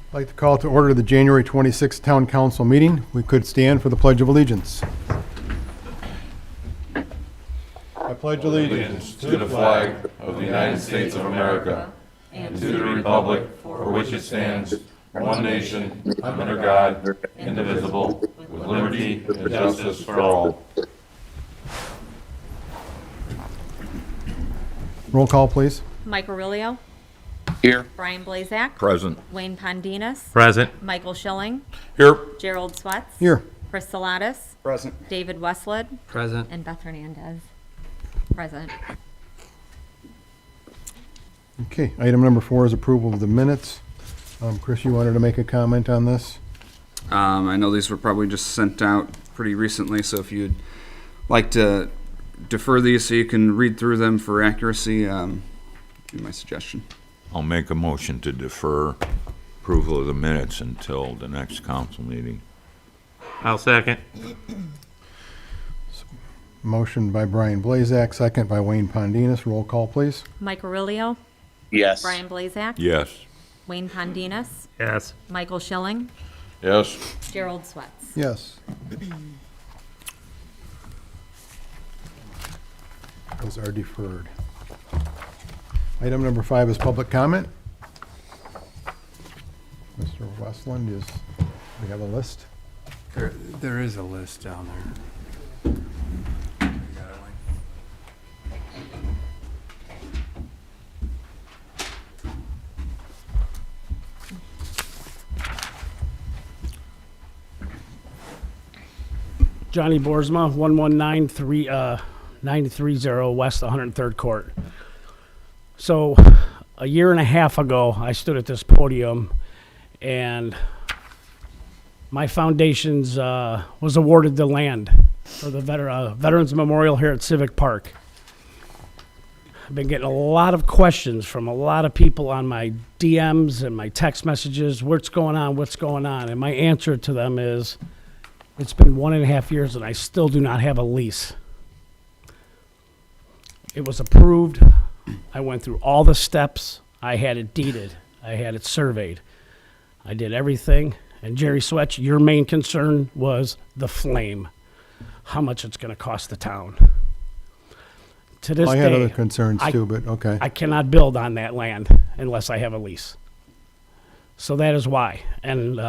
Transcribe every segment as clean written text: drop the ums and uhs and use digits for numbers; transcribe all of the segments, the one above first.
I'd like to call to order the January 26th Town Council meeting. We could stand for the Pledge of Allegiance. I pledge allegiance To the flag of the United States of America and to the republic for which it stands, one nation, under God, indivisible, with liberty and justice for all. Roll call, please. Mike Aurelio. Here. Brian Blazak. Present. Wayne Pondinas. Present. Michael Schilling. Here. Gerald Swets. Here. Chris Salatis. Present. David Westwood. Present. And Beth Hernandez. Present. Okay, item number 4 is approval of the minutes. Chris, you wanted to make a comment on this? I know these were probably just sent out pretty recently, so if you'd like to defer these so you can read through them for accuracy, be my suggestion. I'll make a motion to defer approval of the minutes until the next council meeting. I'll second. Motion by Brian Blazak, second by Wayne Pondinas. Roll call, please. Mike Aurelio. Yes. Brian Blazak. Yes. Wayne Pondinas. Yes. Michael Schilling. Yes. Gerald Swets. Yes. Those are deferred. Item number 5 is public comment. Mr. Westland, we have a list? There is a list down there. Johnny Boersma, 119330 West 103rd Court. So, a year and a half ago, I stood at this podium, and my foundations was awarded the land for the Veterans Memorial here at Civic Park. I've been getting a lot of questions from a lot of people on my DMs and my text messages. What's going on? And my answer to them is, it's been 1.5 years and I still do not have a lease. It was approved. I went through all the steps. I had it deeded. I had it surveyed. I did everything. And Jerry Swetch, your main concern was the flame, how much it's going to cost the town. To this I day, had other concerns too, but okay. I cannot build on that land unless I have a lease. So that is why. And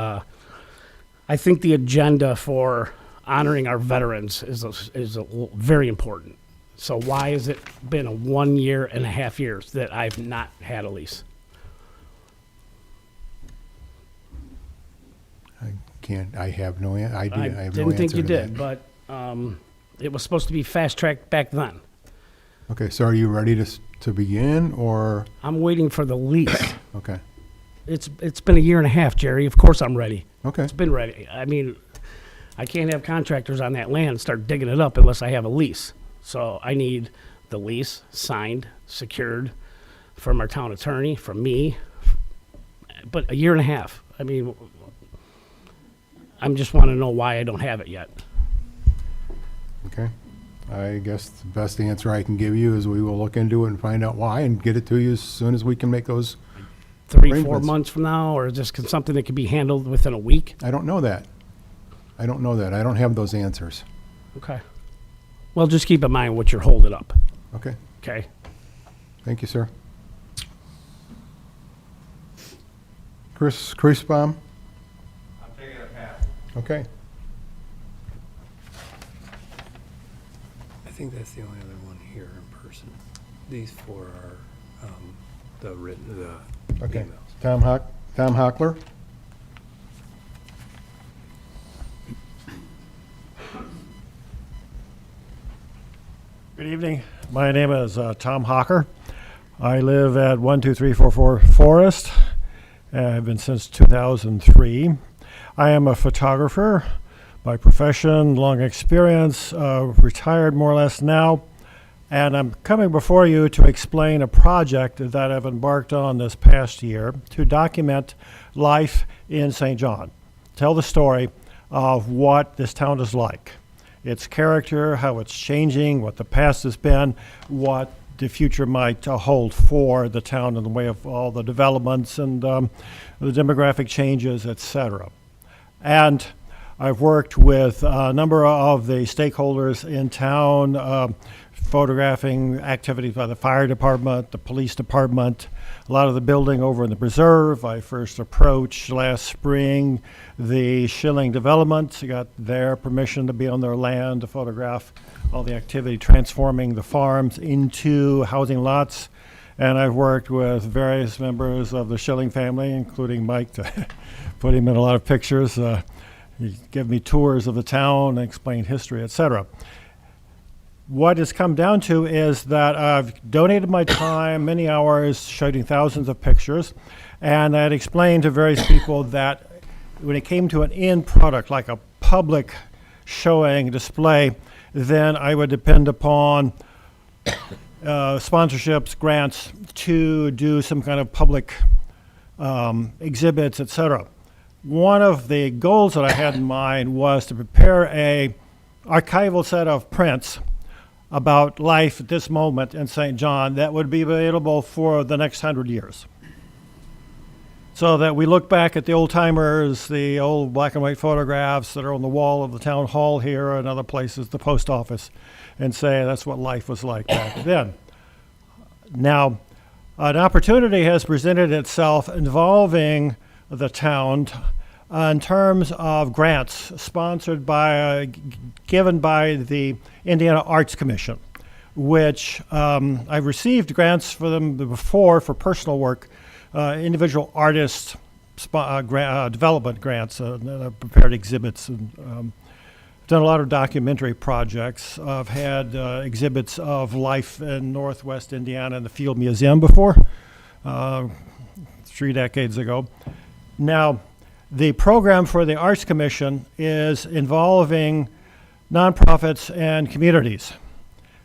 I think the agenda for honoring our veterans is very important. So why has it been a 1.5 years that I've not had a lease? I have no idea. I have no didn't think answer you to did, that. but it was supposed to be fast-tracked back then. Okay, so are you ready to begin, or? I'm waiting for the lease. Okay, It's been a 1.5 years, Jerry. Of course I'm ready. okay. It's been ready. I mean, I can't have contractors on that land and start digging it up unless I have a lease. So I need the lease signed, secured from our town attorney, from me. But a 1.5 years. I mean, I just want to know why I don't have it yet. Okay. I guess the best answer I can give you is we will look into it and find out why and get it to you as soon as we can make those. 3-4 arrangements. months from now, or just something that could be handled within a week? I don't know that. I don't have those answers. Okay. Well, just keep in mind what you're holding up. Okay. Okay. Thank you, sir. Chris Kreisbaum? I'm taking a pass. Okay. I think that's the only other one here in person. These 4 are the Okay. emails. Tom Hockler? Good evening. My name is Tom Hocker. I live at 12344 Forest. I've been since 2003. I am a photographer by profession, long experience, retired more or less now. And I'm coming before you to explain a project that I've embarked on this past year to document life in St. John. Tell the story of what this town is like, its character, how it's changing, what the past has been, what the future might hold for the town in the way of all the developments and the demographic changes, et cetera. And I've worked with a number of the stakeholders in town, photographing activities by the fire department, the police department, a lot of the building over in the preserve. I first approached last spring the Schilling Development. I got their permission to be on their land to photograph all the activity transforming the farms into housing lots. And I've worked with various members of the Schilling family, including Mike, to put him in a lot of pictures. He gave me tours of the town, explained history, etc. What it's come down to is that I've donated my time, many hours, shooting thousands of pictures, and I had explained to various people that when it came to an end product, like a public showing display, then I would depend upon sponsorships, grants to do some kind of public exhibits, etc. One of the goals that I had in mind was to prepare a archival set of prints about life at this moment in St. John that would be available for the next 100 years. So that we look back at the old timers, the old black and white photographs that are on the wall of the town hall here and other places, the post office, and say that's what life was like back then. Now, an opportunity has presented itself involving the town in terms of grants sponsored by, given by the Indiana Arts Commission, which I've received grants for them before for personal work, individual artist development grants, prepared exhibits, and done a lot of documentary projects. I've had exhibits of life in Northwest Indiana in the Field Museum before, 3 decades ago. Now, the program for the Arts Commission is involving nonprofits and communities,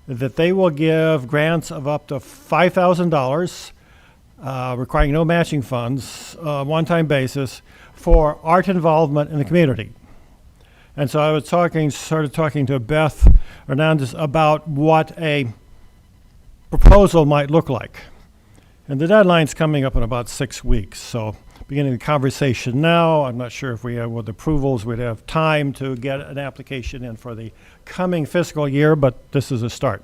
that they will give grants of up to $5,000, requiring no matching funds, one-time basis, for art involvement in the community. And so I was started talking to Beth Hernandez about what a proposal might look like. And the deadline's coming up in about 6 weeks, so beginning the conversation now. I'm not sure if we have, with approvals, we'd have time to get an application in for the coming fiscal year, but this is a start.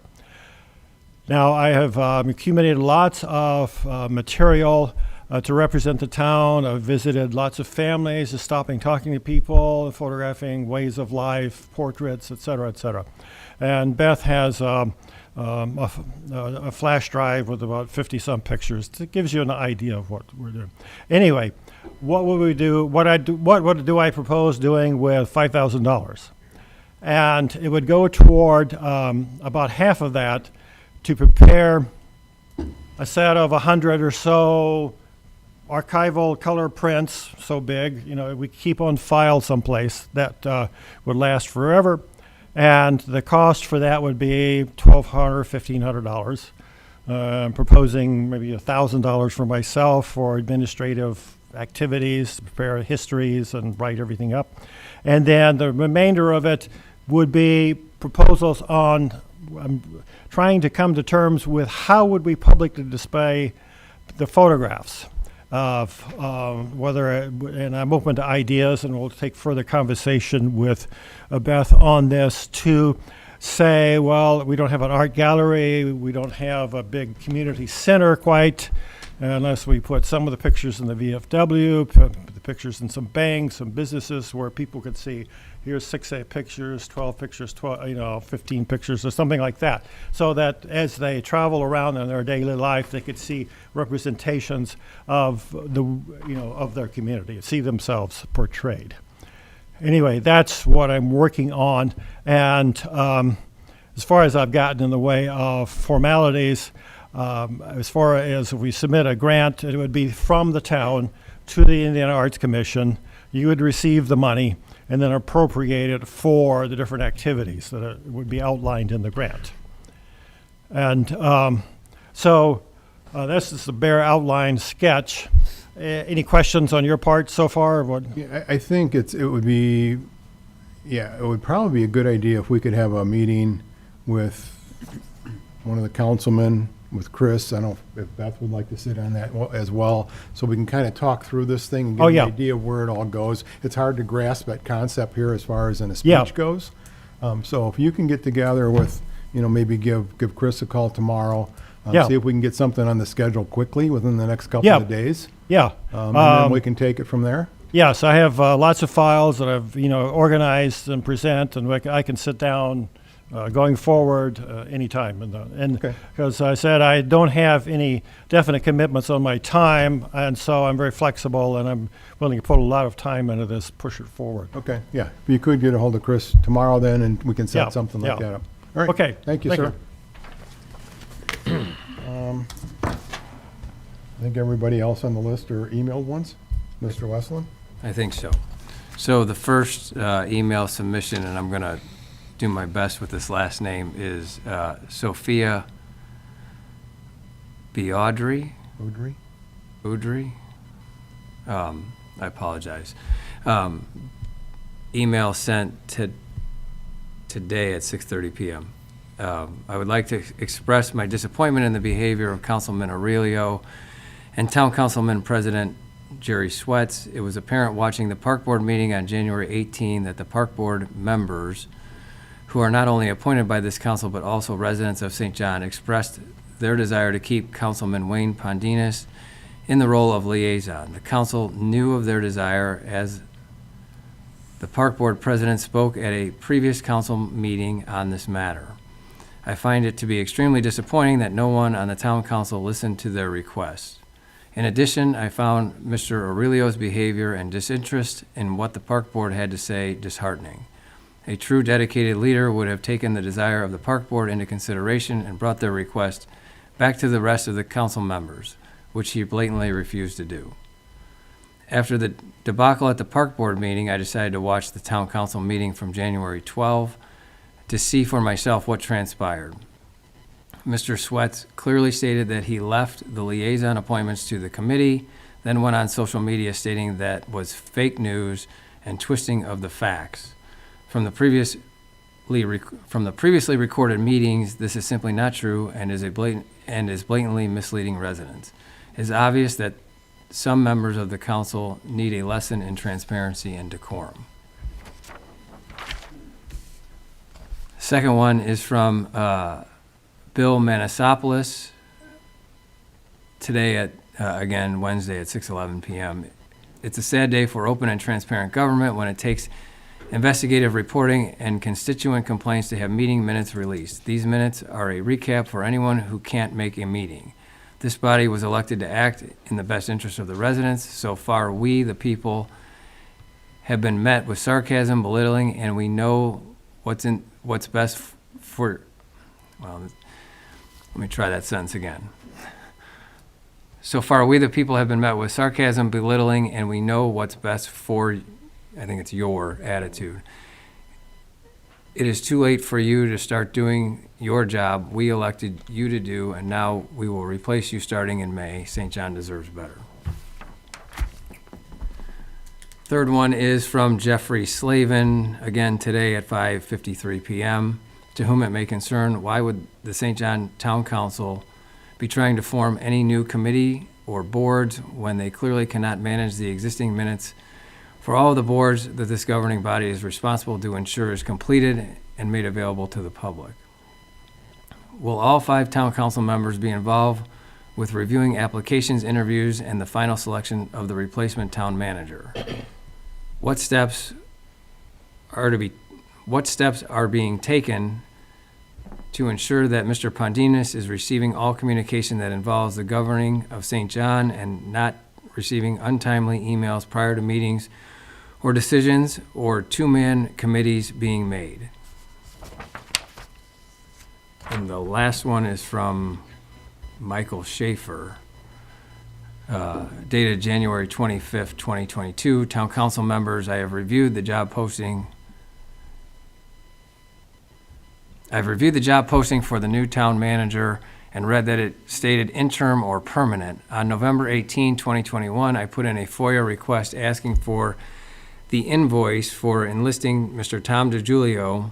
Now, I have accumulated lots of material to represent the town. I've visited lots of families, just stopping, talking to people, photographing ways of life, portraits, et cetera, et cetera. And Beth has a flash drive with about 50-some pictures. It gives you an idea of what we're doing. Anyway, what would we do? What do I propose doing with $5,000? And it would go toward about half of that to prepare a set of 100 or so archival color prints, so big, we keep on file someplace, that would last forever. And the cost for that would be $1,200, $1,500. I'm proposing maybe $1,000 for myself for administrative activities, to prepare histories and write everything up. And then the remainder of it would be proposals on trying to come to terms with how would we publicly display the photographs of whether, and I'm open to ideas, and we'll take further conversation with Beth on this, to say, well, we don't have an art gallery, we don't have a big community center quite, unless we put some of the pictures in the VFW, the pictures in some banks, some businesses where people could see, here's 6 pictures, 12 pictures, 15 pictures, or something like that. So that as they travel around in their daily life, they could see representations of of their community, see themselves portrayed. Anyway, that's what I'm working on. And as far as I've gotten in the way of formalities, as far as if we submit a grant, it would be from the town to the Indiana Arts Commission. You would receive the money and then appropriate it for the different activities that would be outlined in the grant. And so this is the bare outline sketch. Any questions on your part so far? Yeah, I think it would probably be a good idea if we could have a meeting with one of the councilmen with Chris. I don't know if Beth would like to sit on that as well, so we can kind of talk through this thing and get Oh, an yeah. idea of where it all goes. It's hard to grasp that concept here as far as in a Yeah. speech goes. So if you can get together with, maybe give Chris a call tomorrow, Yeah. see if we can get something on the schedule quickly within the next couple Yeah. of days. Yeah. And then we can take it from there. Yes, I have lots of files that I've organized and present, and I can sit down going forward anytime. And Okay. because I said I don't have any definite commitments on my time, and so I'm very flexible, and I'm willing to put a lot of time into this, push it forward. Okay, yeah. If you could get a hold of Chris tomorrow then, and we can set Yeah, something like yeah. that up. All right. Okay, Thank you, thank sir. I think everybody else on the list are emailed ones. Mr. Westland? I think so. So the first email submission, and I'm going to do my best with this last name, is Sophia Biaudry. Audrey? I apologize. Email sent today at 6:30 p.m. I would like to express my disappointment in the behavior of Councilman Aurelio and Town Councilman President Jerry Sweats. It was apparent watching the Park Board meeting on January 18 that the Park Board members, who are not only appointed by this council but also residents of St. John, expressed their desire to keep Councilman Wayne Pondinas in the role of liaison. The council knew of their desire as the Park Board president spoke at a previous council meeting on this matter. I find it to be extremely disappointing that no one on the town council listened to their requests. In addition, I found Mr. Aurelio's behavior and disinterest in what the Park Board had to say disheartening. A true dedicated leader would have taken the desire of the Park Board into consideration and brought their request back to the rest of the council members, which he blatantly refused to do. After the debacle at the Park Board meeting, I decided to watch the town council meeting from January 12 to see for myself what transpired. Mr. Sweats clearly stated that he left the liaison appointments to the committee, then went on social media stating that was fake news and twisting of the facts. From the previously recorded meetings, this is simply not true and is blatantly misleading residents. It is obvious that some members of the council need a lesson in transparency and decorum. Second one is from Bill Manasopoulos, today at, again, Wednesday at 6:11 p.m. It's a sad day for open and transparent government when it takes investigative reporting and constituent complaints to have meeting minutes released. These minutes are a recap for anyone who can't make a meeting. This body was elected to act in the best interest of the residents. So far, we, the people, have been met with sarcasm, belittling, and we know what's best for, well, let me try that sentence again. So far, we, the people, have been met with sarcasm, belittling, and we know what's best for, I think it's your attitude. It is too late for you to start doing your job we elected you to do, and now we will replace you starting in May. St. John deserves better. Third one is from Jeffrey Slavin, again today at 5:53 p.m. To whom it may concern, why would the St. John Town Council be trying to form any new committee or boards when they clearly cannot manage the existing minutes for all of the boards that this governing body is responsible to ensure is completed and made available to the public? Will all 5 town council members be involved with reviewing applications, interviews, and the final selection of the replacement town manager? What steps are being taken to ensure that Mr. Pondinas is receiving all communication that involves the governing of St. John and not receiving untimely emails prior to meetings or decisions or two-man committees being made? And the last one is from Michael Schaefer, dated January 25th, 2022. Town council members, I have reviewed the job posting for the new town manager and read that it stated interim or permanent. On November 18, 2021, I put in a Foia request asking for the invoice for enlisting Mr. Tom DiGiulio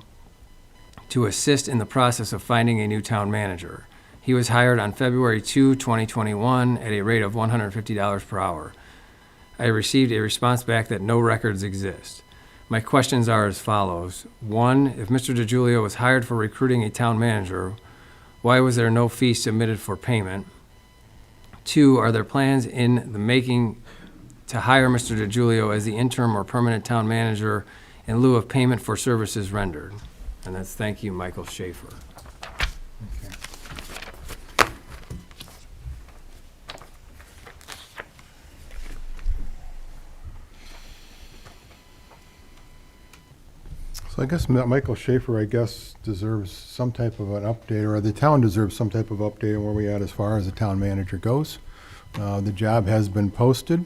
to assist in the process of finding a new town manager. He was hired on February 2, 2021 at a rate of $150 per hour. I received a response back that no records exist. My questions are as follows. 1, if Mr. DiGiulio was hired for recruiting a town manager, why was there no fee submitted for payment? 2, are there plans in the making to hire Mr. DiGiulio as the interim or permanent town manager in lieu of payment for services rendered? And that's thank you, Michael Schaefer. So I guess Michael Schaefer, deserves some type of an update, or the town deserves some type of update on where we at as far as the town manager goes. The job has been posted.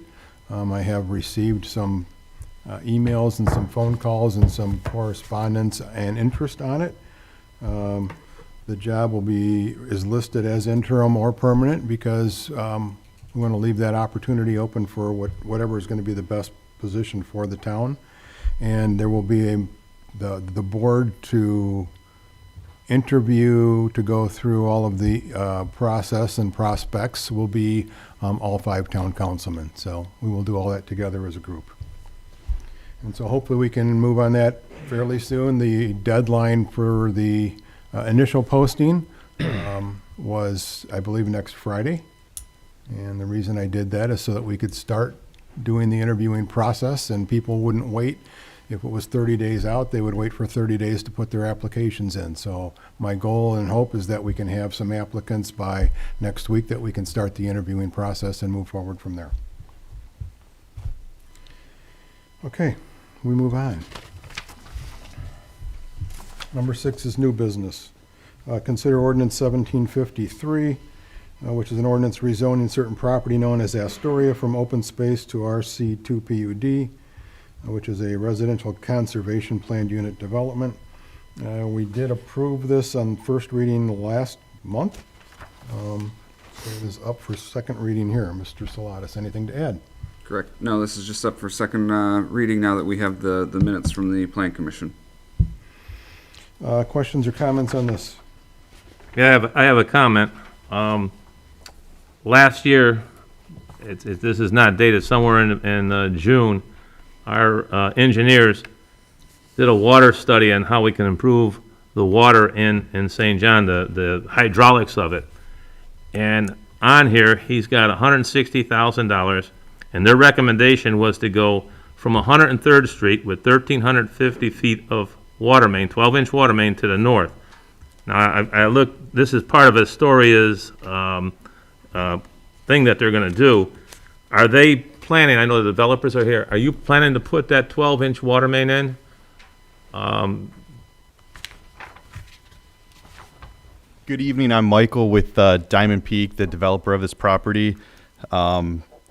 I have received some emails and some phone calls and some correspondence and interest on it. The job is listed as interim or permanent because we want to leave that opportunity open for whatever is going to be the best position for the town. And there will be the board to interview, to go through all of the process and prospects will be all 5 town councilmen. So we will do all that together as a group. And so hopefully we can move on that fairly soon. The deadline for the initial posting was, I believe, next Friday. And the reason I did that is so that we could start doing the interviewing process and people wouldn't wait. If it was 30 days out, they would wait for 30 days to put their applications in. So my goal and hope is that we can have some applicants by next week, that we can start the interviewing process and move forward from there. Okay, we move on. Number 6 is new business. Consider ordinance 1753, which is an ordinance rezoning certain property known as Astoria from open space to RC2 PUD, which is a residential conservation planned unit development. We did approve this on first reading last month. So it is up for second reading here. Mr. Salatas, anything to add? Correct. No, this is just up for second reading now that we have the minutes from the Plan Commission. Questions or comments on this? Yeah, I have a comment. Last year, this is not dated, somewhere in June, our engineers did a water study on how we can improve the water in St. John, the hydraulics of it. And on here, he's got $160,000, and their recommendation was to go from 103rd Street with 1,350 feet of water main, 12-inch water main to the north. Now, I looked, this is part of Astoria's thing that they're going to do. Are they planning, I know the developers are here, are you planning to put that 12-inch water main in? Good evening, I'm Michael with Diamond Peak, the developer of this property.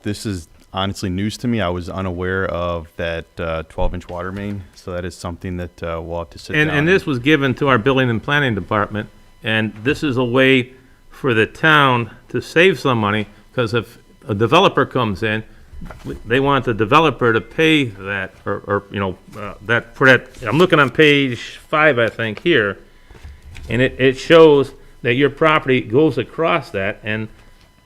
This is honestly news to me. I was unaware of that 12-inch water main, so that is something that we'll have to sit down. And this was given to our building and planning department, and this is a way for the town to save some money, because if a developer comes in, they want the developer to pay that, or that for that. I'm looking on page 5, I think, here, and it shows that your property goes across that. And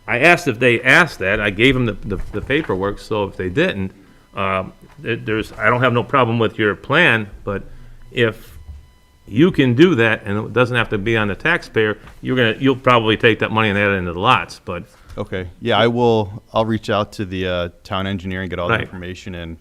I asked if they asked that. I gave them the paperwork. So if they didn't, I don't have no problem with your plan. But if you can do that and it doesn't have to be on the taxpayer, you'll probably take that money and add it into the lots. But Okay, yeah, I'll reach out to the town engineer and get all the Right. information and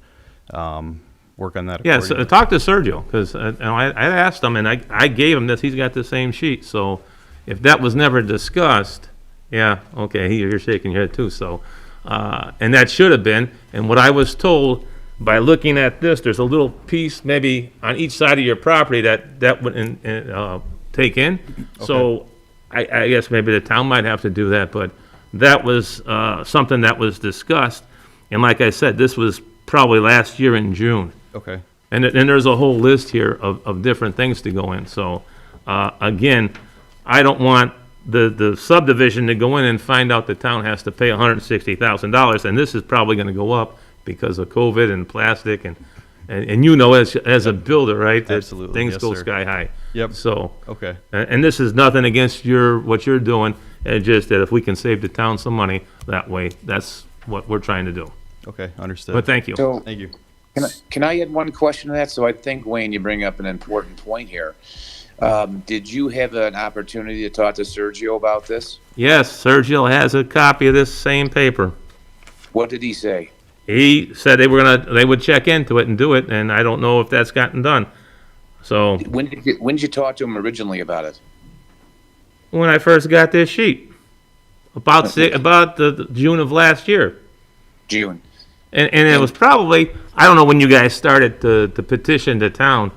work on that yeah, accordingly. so talk to Sergio, because I asked him, and I gave him this. He's got the same sheet. So if that was never discussed, yeah, okay, you're shaking your head too. So, and that should have been. And what I was told by looking at this, there's a little piece maybe on each side of your property that would take in. So I guess maybe the town might have to do that, but that was something that was discussed. And like I said, this was probably last year in June. Okay, And there's a whole list here of different things to go in. So, again, I don't want the subdivision to go in and find out the town has to pay $160,000, and this is probably gonna go up because of COVID and plastic, and as a builder, right? that Absolutely. Things Yes, go sir. sky high. Yep. So, Okay. and this is nothing against what you're doing, it's just that if we can save the town some money that way, that's what we're trying to do. Okay. Understood. But thank you. So, Thank you. can I add one question to that? So I think, Wayne, you bring up an important point here. Did you have an opportunity to talk to Sergio about this? Yes, Sergio has a copy of this same paper. What did he say? He said they would check into it and do it, and I don't know if that's gotten done. So, When did you talk to him originally about it? when I first got this sheet, about the June of last year. June. And it was probably, I don't know when you guys started to petition the town.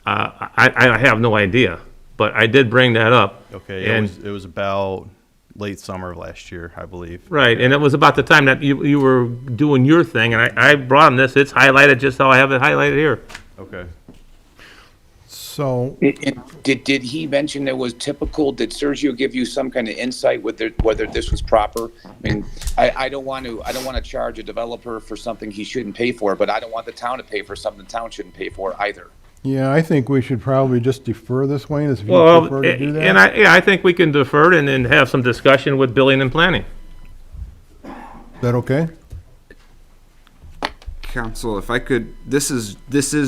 I have no idea, but I did bring that up. Okay. And, It was about late summer of last year, I believe. right, and it was about the time that you were doing your thing, and I brought him this. It's highlighted just how I have it highlighted here. Okay. So, did he mention it was typical? Did Sergio give you some kind of insight whether this was proper? I mean, I don't want to charge a developer for something he shouldn't pay for, but I don't want the town to pay for something the town shouldn't pay for either. Yeah, I think we should probably just defer this, Wayne, if you Well, prefer to do that. and I think we can defer it and then have some discussion with billing and planning. Is that okay? Council, if I could, this is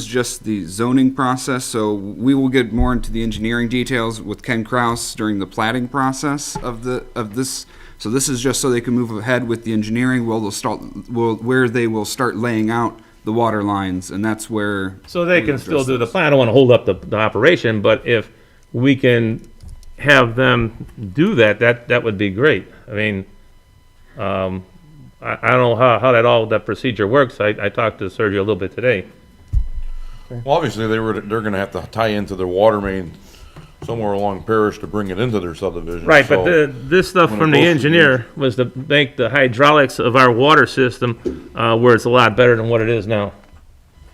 just the zoning process, so we will get more into the engineering details with Ken Kraus during the plating process of this. So this is just so they can move ahead with the engineering, where they will start laying out the water lines, and that's where. So they can still do the plan. I don't want to hold up the operation, but if we can have them do that would be great. I mean, I don't know how that procedure works. I talked to Sergio a little bit today. Well, obviously, they're gonna have to tie into their water main somewhere along Parish to bring it into their subdivision. Right, but so- this stuff when it from the goes to engineer was to make the hydraulics of our water system where it's a lot better than what it is now.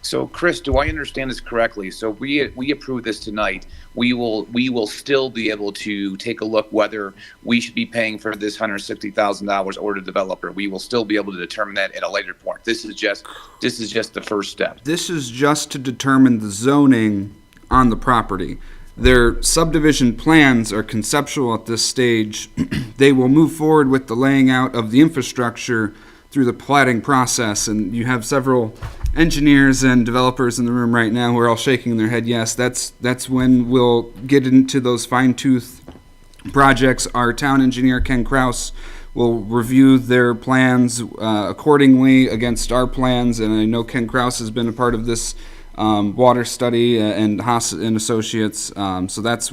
So, Chris, do I understand this correctly? So we approve this tonight. We will still be able to take a look whether we should be paying for this $160,000 or the developer. We will still be able to determine that at a later point. This is just the first step. This is just to determine the zoning on the property. Their subdivision plans are conceptual at this stage. They will move forward with the laying out of the infrastructure through the plating process, and you have several engineers and developers in the room right now who are all shaking their head yes. That's when we'll get into those fine-tooth projects. Our town engineer, Ken Kraus, will review their plans accordingly against our plans, and I know Ken Kraus has been a part of this water study and Haas and Associates, so that's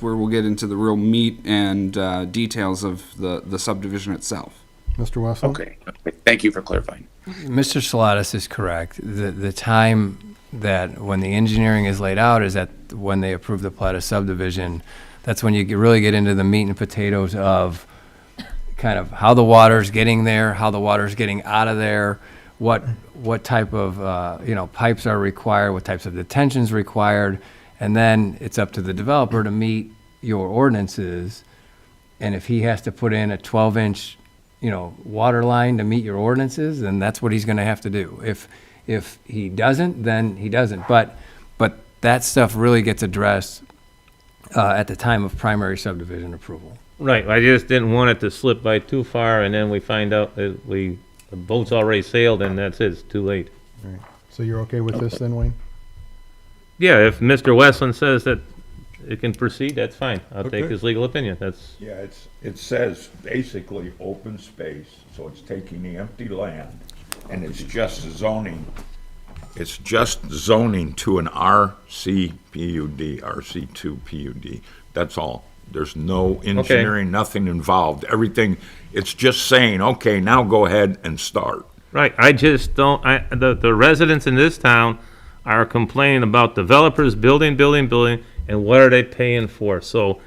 where we'll get into the real meat and details of the subdivision itself. Mr. Wessel? Okay. Thank you for clarifying. Mr. Salatas is correct. The time that when the engineering is laid out is that when they approve the plat of subdivision, that's when you really get into the meat and potatoes of kind of how the water's getting there, how the water's getting out of there, what type of pipes are required, what types of detentions required, and then it's up to the developer to meet your ordinances. And if he has to put in a 12-inch water line to meet your ordinances, then that's what he's going to have to do. If he doesn't, then he doesn't. But that stuff really gets addressed at the time of primary subdivision approval. Right, I just didn't want it to slip by too far, and then we find out that the boat's already sailed, and that's it, it's too late. All right. So you're okay with this then, Wayne? Yeah, if Mr. Westland says that it can proceed, that's fine. I'll take Okay. his legal opinion, that's, Yeah, it says basically open space, so it's taking the empty land, and it's just zoning. It's just zoning to an RC PUD, RC2 PUD. That's all. There's no engineering, nothing involved. Everything, it's just saying, okay, now go ahead and start. right, I just don't, the residents in this town are complaining about developers building, and what are they paying for? So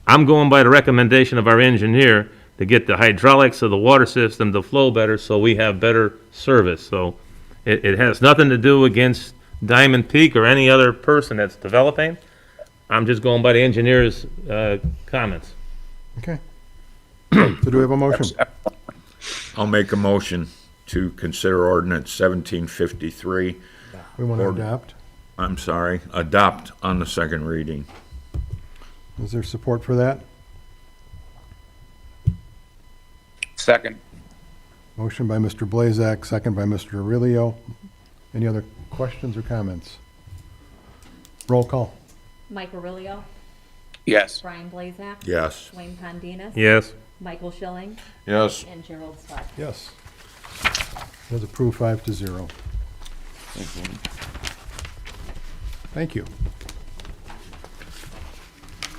I'm going by the recommendation of our engineer to get the hydraulics of the water system to flow better so we have better service. So it has nothing to do against Diamond Peak or any other person that's developing. I'm just going by the engineer's comments. Okay. So do we have a motion? I'll make a motion to consider ordinance 1753. We want to adopt? I'm sorry, adopt on the second reading. Is there support for that? Second. Motion by Mr. Blazak, second by Mr. Aurelio. Any other questions or comments? Roll call. Mike Aurelio. Yes. Brian Blazak. Yes. Wayne Pondinas. Yes. Michael Schilling. Yes. And Gerald Swett. Yes. Was approved 5-0. Thank you.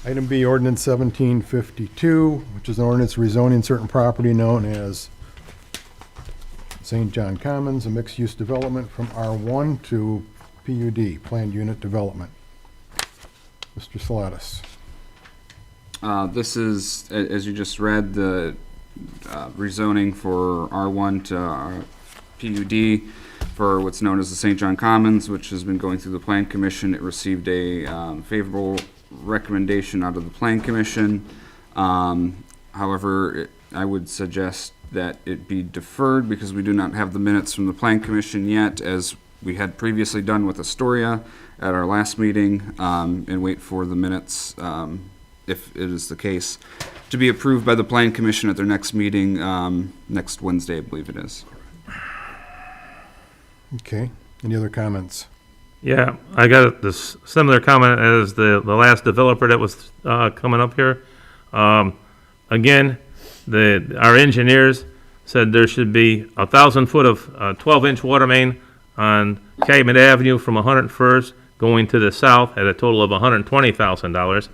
Item B, ordinance 1752, which is an ordinance rezoning certain property known as St. John Commons, a mixed-use development from R1 to PUD, planned unit development. Mr. Salatas. This is, as you just read, the rezoning for R1 to PUD for what's known as the St. John Commons, which has been going through the Plan Commission. It received a favorable recommendation out of the Plan Commission. However, I would suggest that it be deferred because we do not have the minutes from the Plan Commission yet, as we had previously done with Astoria at our last meeting, and wait for the minutes, if it is the case, to be approved by the Plan Commission at their next meeting, next Wednesday, I believe it is. Okay. Any other comments? Yeah, I got this similar comment as the last developer that was coming up here. Again, our engineers said there should be 1,000 foot of 12-inch water main on Calumet Avenue from 101st going to the south at a total of $120,000.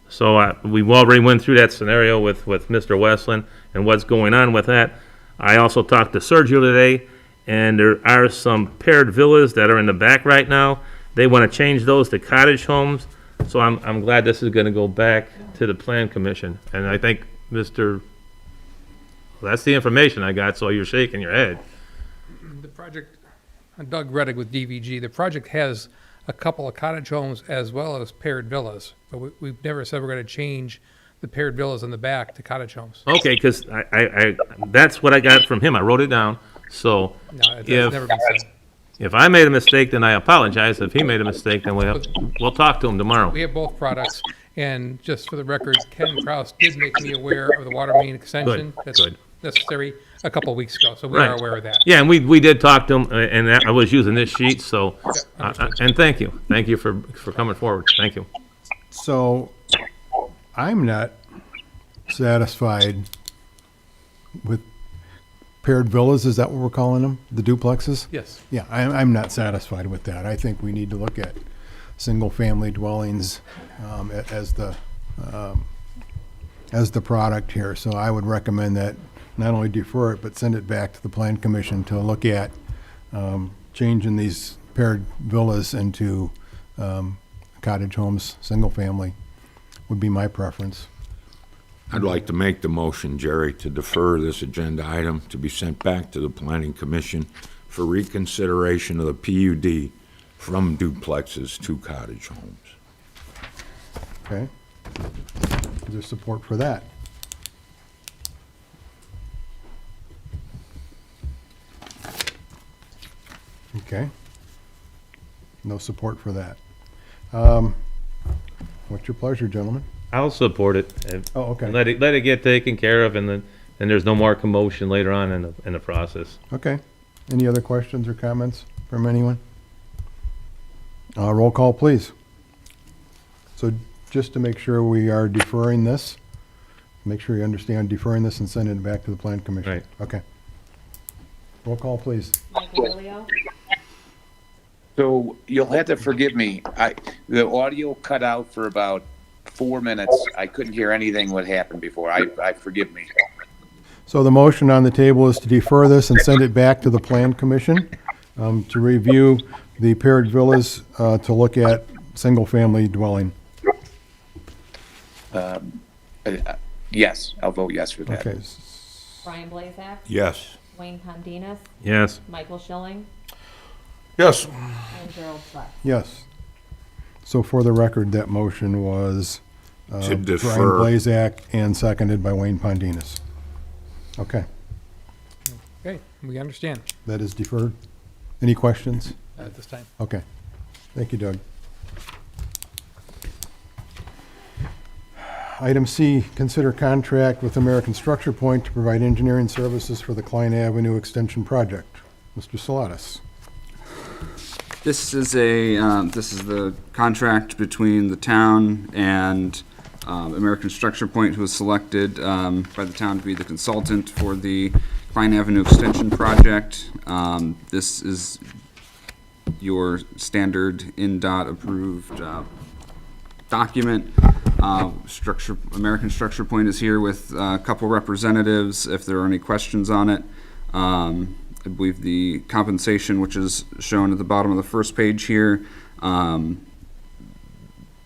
So we've already went through that scenario with Mr. Westland and what's going on with that. I also talked to Sergio today, and there are some paired villas that are in the back right now. They want to change those to cottage homes. So I'm glad this is going to go back to the Plan Commission. And I think that's the information I got, so you're shaking your head. The project, Doug Reddick with DVG, the project has a couple of cottage homes as well as paired villas, but we've never said we're going to change the paired villas in the back to cottage homes. Okay, because I that's what I got from him. I wrote it down. So No, that's never been said. if I made a mistake, then I apologize. If he made a mistake, then we'll talk to him tomorrow. We have both products, and just for the record, Ken Kraus did make me aware of the water main extension that's good. necessary a couple of weeks ago, so we Right. are aware of that. Yeah, and we did talk to him, and I was using this sheet, so, and thank you. Thank you for coming forward. Thank you. So I'm not satisfied with paired villas. Is that what we're calling them? The duplexes? Yes. Yeah, I'm not satisfied with that. I think we need to look at single-family dwellings as the product here. So I would recommend that not only defer it, but send it back to the Plan Commission to look at changing these paired villas into cottage homes, single-family would be my preference. I'd like to make the motion, Jerry, to defer this agenda item to be sent back to the Planning Commission for reconsideration of the PUD from duplexes to cottage homes. Okay? Is there support for that? Okay. No support for that. What's your pleasure, gentlemen? I'll support it. And Oh, okay. let it get taken care of, and then there's no more commotion later on in the process. Okay. Any other questions or comments from anyone? Roll call, please. So just to make sure we are deferring this, make sure you understand deferring this and sending it back to the Plan Commission. Right. Okay. Roll call, please. Mike Aurelio. So you'll have to forgive me. The audio cut out for about 4 minutes. I couldn't hear anything what happened before. I forgive me. So the motion on the table is to defer this and send it back to the Plan Commission to review the paired villas to look at single-family dwelling. Yes, I'll vote yes for that. Okay. Brian Blazak. Yes. Wayne Pondinas. Yes. Michael Schilling. Yes. And Gerald Swett. Yes. So for the record, that motion was To Brian defer. Blazak and seconded by Wayne Pondinas. Okay, Okay, we understand that is deferred. Any questions? at this time. Okay. Thank you, Doug. Item C, consider contract with American Structure Point to provide engineering services for the Klein Avenue Extension Project. Mr. Salatas. This is the contract between the town and American Structure Point, who was selected by the town to be the consultant for the Klein Avenue Extension Project. This is your standard NDOT approved document. American Structure Point is here with a couple representatives if there are any questions on it. I believe the compensation, which is shown at the bottom of the first page here,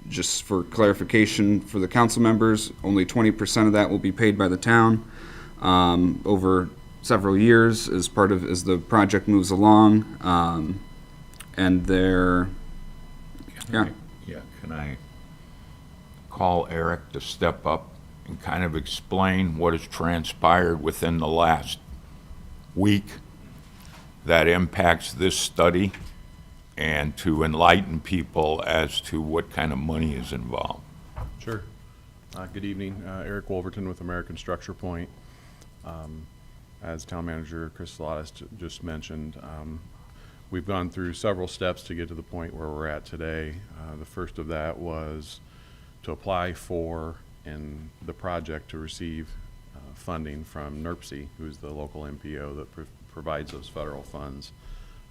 just for clarification for the council members, only 20% of that will be paid by the town over several years as the project moves along. And there, yeah. Yeah, can I call Eric to step up and kind of explain what has transpired within the last week that impacts this study, and to enlighten people as to what kind of money is involved? Sure. Good evening. Eric Wolverton with American Structure Point. As Town Manager Chris Salatas just mentioned, we've gone through several steps to get to the point where we're at today. The first of that was to apply for and the project to receive funding from NERPC, who's the local MPO that provides those federal funds.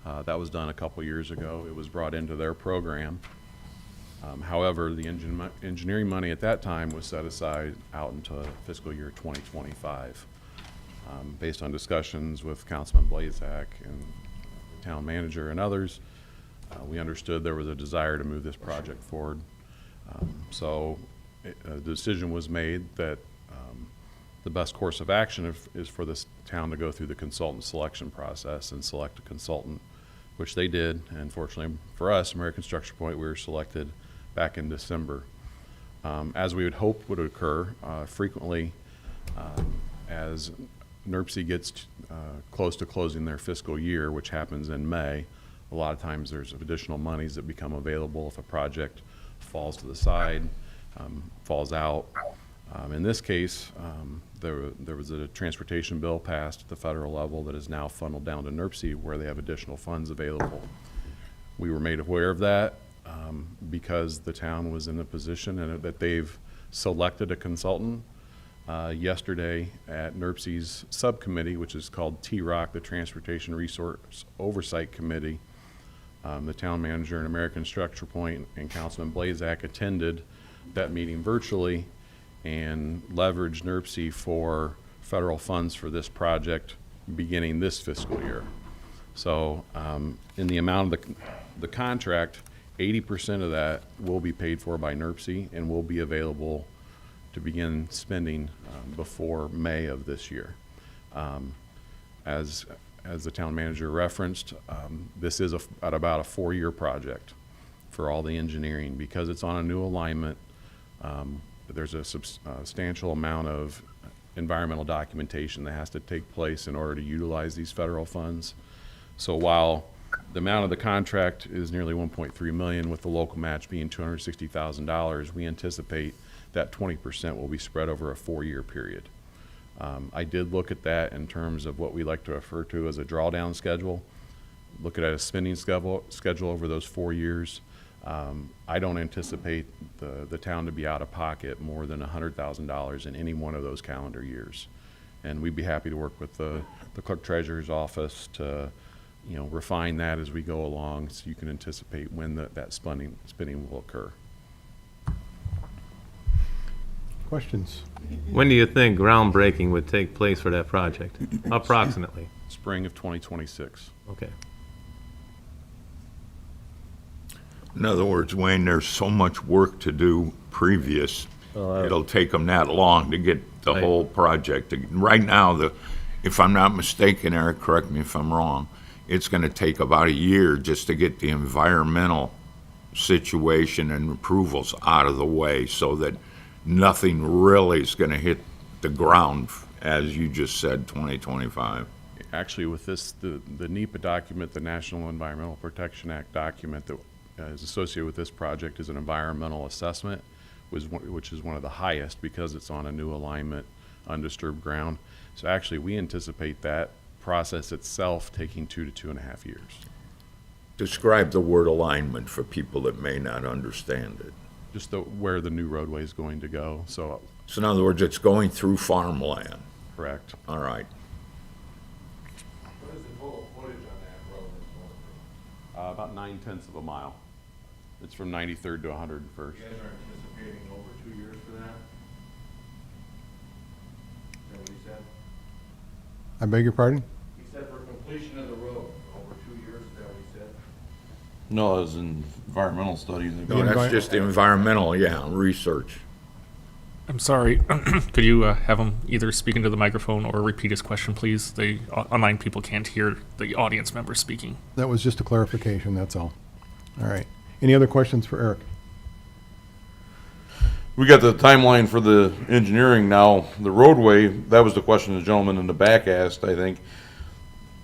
That was done a couple years ago. It was brought into their program. However, the engineering money at that time was set aside out until fiscal year 2025. Based on discussions with Councilman Blazak and the town manager and others, we understood there was a desire to move this project forward. So the decision was made that the best course of action is for this town to go through the consultant selection process and select a consultant, which they did. And fortunately for us, American Structure Point, we were selected back in December. As we would hope would occur, frequently as NERPC gets close to closing their fiscal year, which happens in May, a lot of times there's additional monies that become available if a project falls to the side, falls out. In this case, there was a transportation bill passed at the federal level that is now funneled down to NERPC, where they have additional funds available. We were made aware of that because the town was in the position and that they've selected a consultant. Yesterday at NERPC's subcommittee, which is called TROC, the Transportation Resource Oversight Committee, the town manager and American Structure Point and Councilman Blazak attended that meeting virtually and leveraged NERPC for federal funds for this project beginning this fiscal year. So in the amount of the contract, 80% of that will be paid for by NERPC and will be available to begin spending before May of this year. As the town manager referenced, this is at about a 4-year project for all the engineering. Because it's on a new alignment, there's a substantial amount of environmental documentation that has to take place in order to utilize these federal funds. So while the amount of the contract is nearly $1.3 million, with the local match being $260,000, we anticipate that 20% will be spread over a 4-year period. I did look at that in terms of what we like to refer to as a drawdown schedule, look at a spending schedule over those 4 years. I don't anticipate the town to be out of pocket more than $100,000 in any one of those calendar years. And we'd be happy to work with the clerk treasurer's office to refine that as we go along, so you can anticipate when that spending will occur. Questions? When do you think groundbreaking would take place for that project, approximately? Spring of 2026. Okay. In other words, Wayne, there's so much work to do previous, it'll take them that long to get the Right. whole project. Right now, if I'm not mistaken, Eric, correct me if I'm wrong, it's gonna take about a year just to get the environmental situation and approvals out of the way, so that nothing really is gonna hit the ground, as you just said, 2025. Actually, with this, the NEPA document, the National Environmental Protection Act document that is associated with this project is an environmental assessment, which is one of the highest because it's on a new alignment, undisturbed ground. So actually, we anticipate that process itself taking 2 to 2.5 years. Describe the word alignment for people that may not understand it. Just where the new roadway is going to go. So, So in other words, it's going through farmland. correct. All right. What is the total footage on that road that's going through? About 9/10 of a mile. It's from 93rd to 101st. You guys are anticipating over 2 years for that? Is that what he said? I beg your pardon? He said for completion of the road, over 2 years, is that what he said? No, as in environmental studies. No, that's just environmental, research. I'm sorry. Could you have him either speak into the microphone or repeat his question, please? The online people can't hear the audience members speaking. That was just a clarification, that's all. All right. Any other questions for Eric? We got the timeline for the engineering now. The roadway, that was the question the gentleman in the back asked, I think.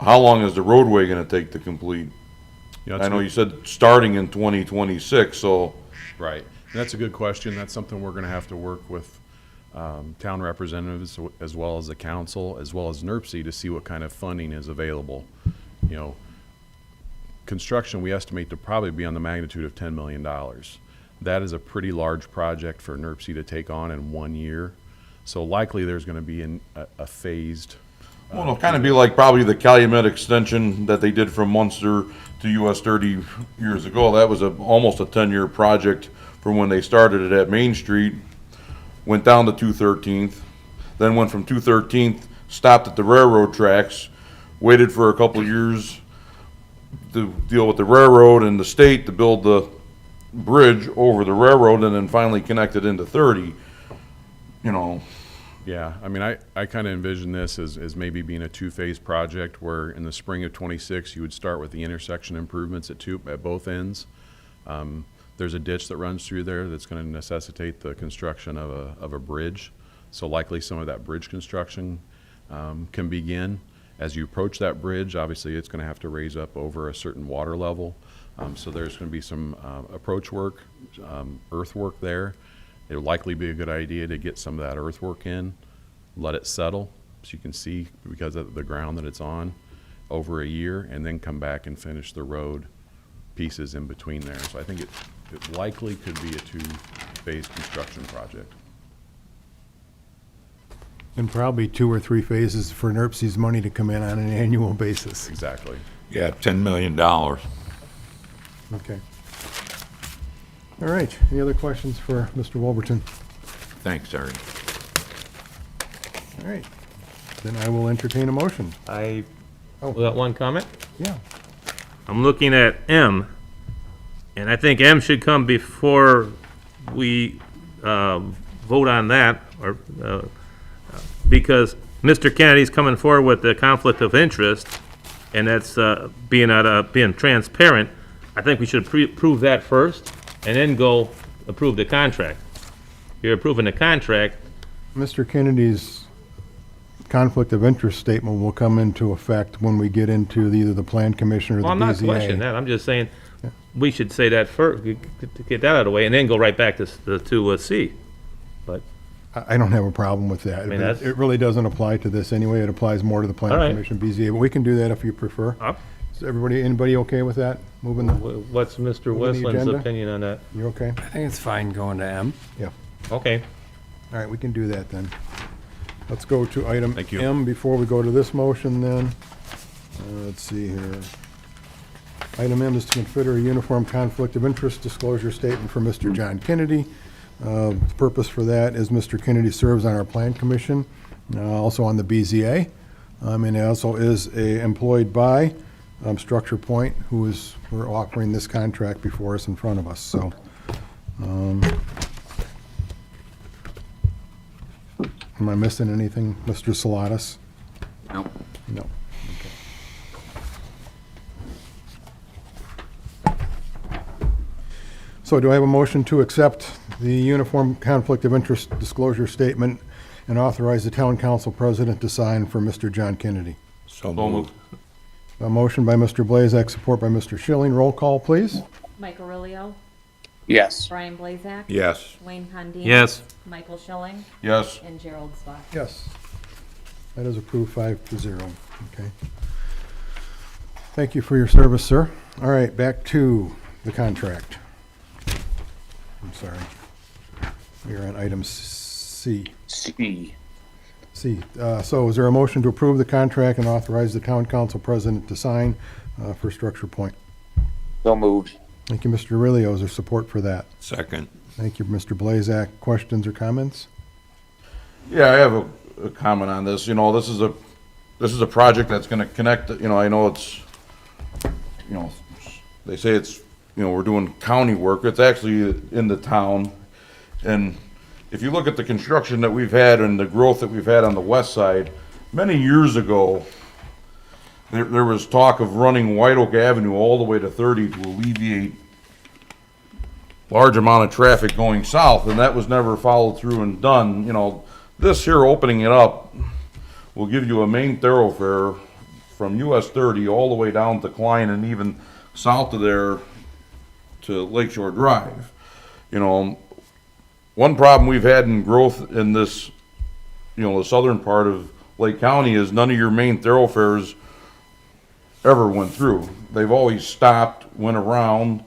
How long is the roadway gonna take to complete? Yeah, I know you said starting in 2026, so Right. And that's a good question. That's something we're going to have to work with town representatives as well as the council, as well as NERC to see what kind of funding is available. You know, construction, we estimate to probably be on the magnitude of $10 million. That is a pretty large project for NERC to take on in 1 year. So likely there's going to be a phased. well, it'll kind of be like probably the Calumet extension that they did from Munster to US 30 years ago. That was almost a 10-year project from when they started it at Main Street, went down to 213th, then went from 213th, stopped at the railroad tracks, waited for a couple of years to deal with the railroad and the state to build the bridge over the railroad, and then finally connected into 30. You know, Yeah, I mean, I kind of envision this as maybe being a two-phase project where in the spring of '26, you would start with the intersection improvements at both ends. There's a ditch that runs through there that's going to necessitate the construction of a bridge. So likely some of that bridge construction can begin. As you approach that bridge, obviously it's going to have to raise up over a certain water level. So there's going to be some approach work, earthwork there. It would likely be a good idea to get some of that earthwork in, let it settle, so you can see because of the ground that it's on, over a year, and then come back and finish the road pieces in between there. So I think it likely could be a two-phase construction project. And probably 2 or 3 phases for NERC's money to come in on an annual basis. Exactly. Yeah, $10 million. Okay. All right. Any other questions for Mr. Wolverton? Thanks, Ernie. All right. Then I will entertain a motion. I Oh. got one comment. Yeah. I'm looking at M, and I think M should come before we vote on that, or because Mr. Kennedy's coming forward with the conflict of interest, and that's being transparent. I think we should approve that first, and then go approve the contract. You're approving the contract. Mr. Kennedy's conflict of interest statement will come into effect when we get into either the Plan Commission or the Well, I'm not BZA. questioning that. I'm just saying we should say that first, get that out of the way, and then go right back to C. But I don't have a problem with that. mean, But that's- it really doesn't apply to this anyway. It applies more to the Plan All right. Commission, BZA, but we can do that if you prefer. Is anybody okay with that? Moving the, what's Mr. Moving the Westland's agenda? opinion on that? you okay? I think it's fine going to M. Okay. All right, we can do that then. Let's go to item Thank you. M before we go to this motion then. Let's see here. Item M is to consider a uniform conflict of interest disclosure statement for Mr. John Kennedy. The purpose for that is Mr. Kennedy serves on our Plan Commission, also on the BZA, and also is employed by Structure Point, we're offering this contract before us in front of us, so. Am I missing anything, Mr. Salatas? No. No. So do I have a motion to accept the Uniform Conflict of Interest Disclosure Statement and authorize the Town Council President to sign for Mr. John Kennedy? So so moved. moved. A motion by Mr. Blazak, support by Mr. Schilling. Roll call, please. Mike Aurelio. Yes. Brian Blazak. Yes. Wayne Pondinas. Yes. Michael Schilling. Yes. And Gerald Swat. Yes. That is approved 5-0. Okay. Thank you for your service, sir. All right, back to the contract. I'm sorry. We are on item C. C. C. So is there a motion to approve the contract and authorize the town council president to sign for Structure Point? So moved. Thank you, Mr. Aurelio. Is there support for that? Second. Thank you, Mr. Blazak. Questions or comments? Yeah, I have a comment on this. You know, this is a project that's gonna connect, you know, I know it's, you know, they say it's, you know, we're doing county work. It's actually in the town. And if you look at the construction that we've had and the growth that we've had on the west side, many years ago, there was talk of running White Oak Avenue all the way to 30 to alleviate large amount of traffic going south, and that was never followed through and done. You know, this here opening it up will give you a main thoroughfare from US 30 all the way down to Klein and even south of there to Lakeshore Drive. You know, one problem we've had in growth in this, you know, the southern part of Lake County is none of your main thoroughfares ever went through. They've always stopped, went around,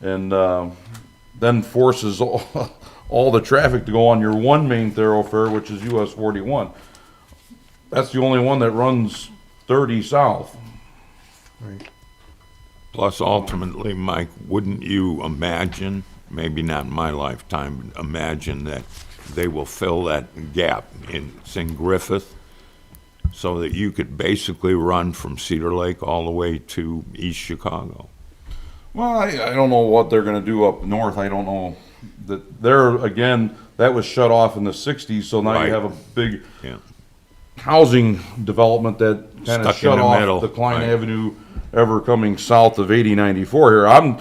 and then forces all the traffic to go on your one main thoroughfare, which is US 41. That's the only one that runs 30 south. Right. Plus, ultimately, Mike, wouldn't you imagine, maybe not in my lifetime, but imagine that they will fill that gap in Griffith so that you could basically run from Cedar Lake all the way to East Chicago? Well, I don't know what they're gonna do up north. I don't know. That there, again, that was shut off in the 60s, so now Right. you have a big Yeah. housing development that kind Stuck of in shut the off middle, the Klein right. Avenue ever coming south of 8094 here. I'm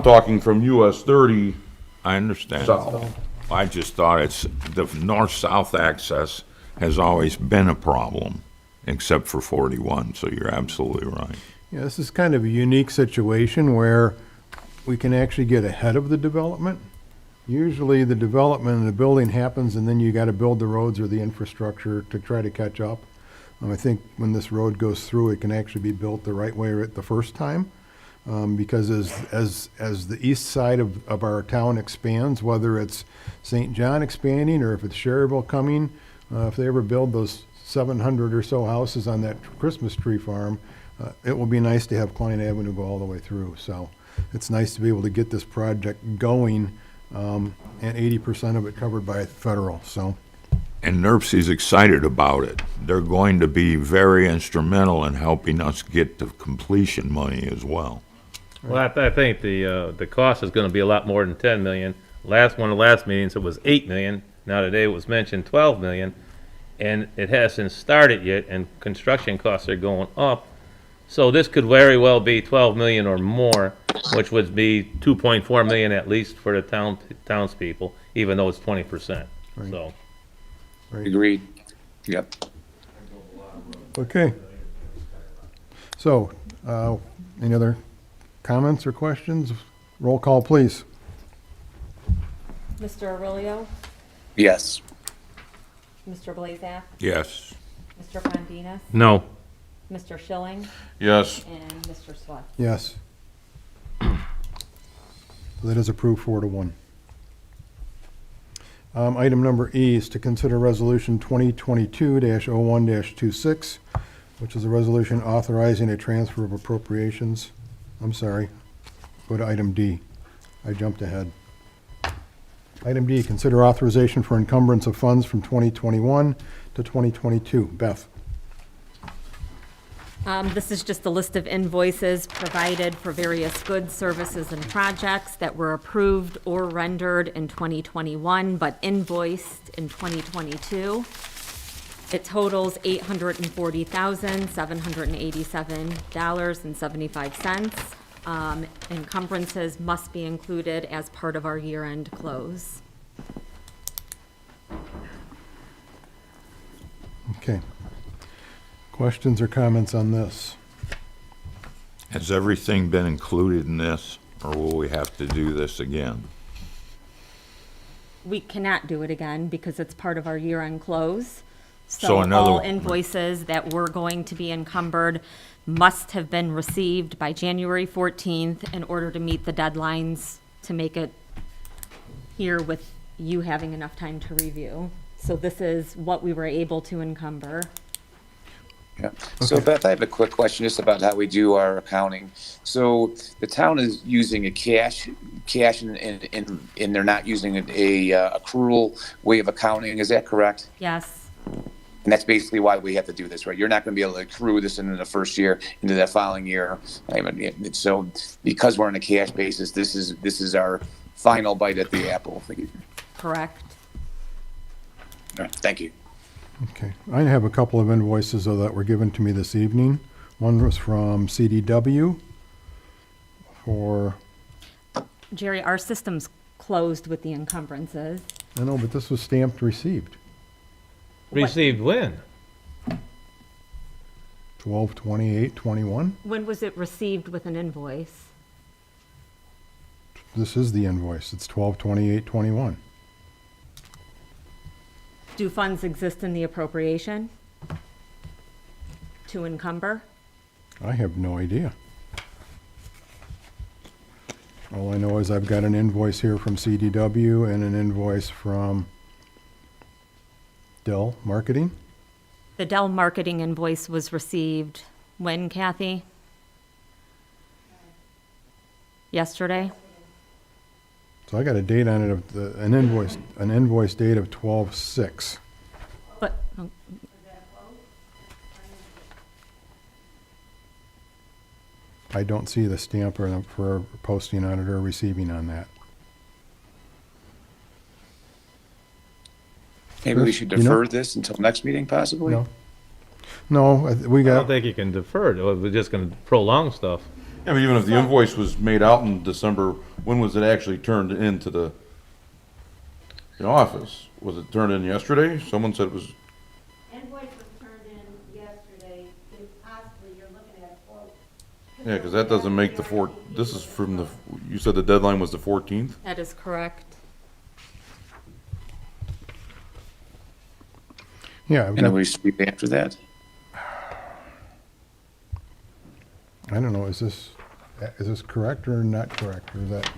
talking from US 30 I understand. south. I just thought it's, the north-south access has always been a problem, except for 41, so you're absolutely right. Yeah, this is kind of a unique situation where we can actually get ahead of the development. Usually the development and the building happens and then you gotta build the roads or the infrastructure to try to catch up. I think when this road goes through, it can actually be built the right way at the first time. Because as the east side of our town expands, whether it's St. John expanding or if it's Sherryville coming, if they ever build those 700 or so houses on that Christmas tree farm, it will be nice to have Klein Avenue go all the way through. So it's nice to be able to get this project going, and 80% of it covered by federal, so. And NERC's excited about it. They're going to be very instrumental in helping us get the completion money as well. Well, I think the cost is gonna be a lot more than 10 million. One of the last meetings, it was 8 million. Now today it was mentioned 12 million. And it hasn't started yet, and construction costs are going up. So this could very well be 12 million or more, which would be 2.4 million at least for the townspeople, even though it's 20%. Right. So, Agreed. Yep. Okay. So, any other comments or questions? Roll call, please. Mr. Aurelio. Yes. Mr. Blazak. Yes. Mr. Pondinas. no. Mr. Schilling. Yes. And Mr. Swat. Yes. So that is approved 4-1. Item number E is to consider resolution 2022-01-26, which is a resolution authorizing a transfer of appropriations. I'm sorry. Go to item D. I jumped ahead. Item D, consider authorization for encumbrance of funds from 2021 to 2022. Beth? This is just a list of invoices provided for various goods, services, and projects that were approved or rendered in 2021, but invoiced in 2022. It totals $840,787.75. Encumbrances must be included as part of our year-end close. Okay. Questions or comments on this? Has everything been included in this? or will we have to do this again? We cannot do it again because it's part of our year-end close. So So in other- all invoices that were going to be encumbered must have been received by January 14th in order to meet the deadlines to make it here with you having enough time to review. So this is what we were able to encumber. Yeah. So Beth, I have a quick question just about how we do our accounting. So the town is using a cash and they're not using a accrual way of accounting. Is that correct? Yes, And that's basically why we have to do this, right? You're not going to be able to accrue this into the first year, into the following year. So because we're on a cash basis, this is our final bite at the apple. correct. All right, thank you. Okay. I have a couple of invoices though that were given to me this evening. One was from CDW for, Jerry, our system's closed with the encumbrances. I know, but this was stamped received, Received when? 12/28/21. When was it received with an invoice? This is the invoice. It's 12/28/21. Do funds exist in the appropriation to encumber? I have no idea. All I know is I've got an invoice here from CDW and an invoice from Dell Marketing. The Dell marketing invoice was received when, Kathy? Yesterday? So I got a date on it of an invoice date of 12/6. But, I don't see the stamp for posting on it or receiving on that. Maybe we Chris, should you know? defer this until next meeting possibly? No. No, we I don't got, think you can defer it, or we're just gonna prolong stuff. Yeah, but even if the invoice was made out in December, when was it actually turned into the office? Was it turned in yesterday? Someone said it was, Invoice was turned in yesterday, possibly you're looking at a quote. yeah, because that doesn't make the this is from you said the deadline was the 14th? that is correct. yeah, I've And got, then we sweep after that? I don't know, is this correct or not correct, or is that?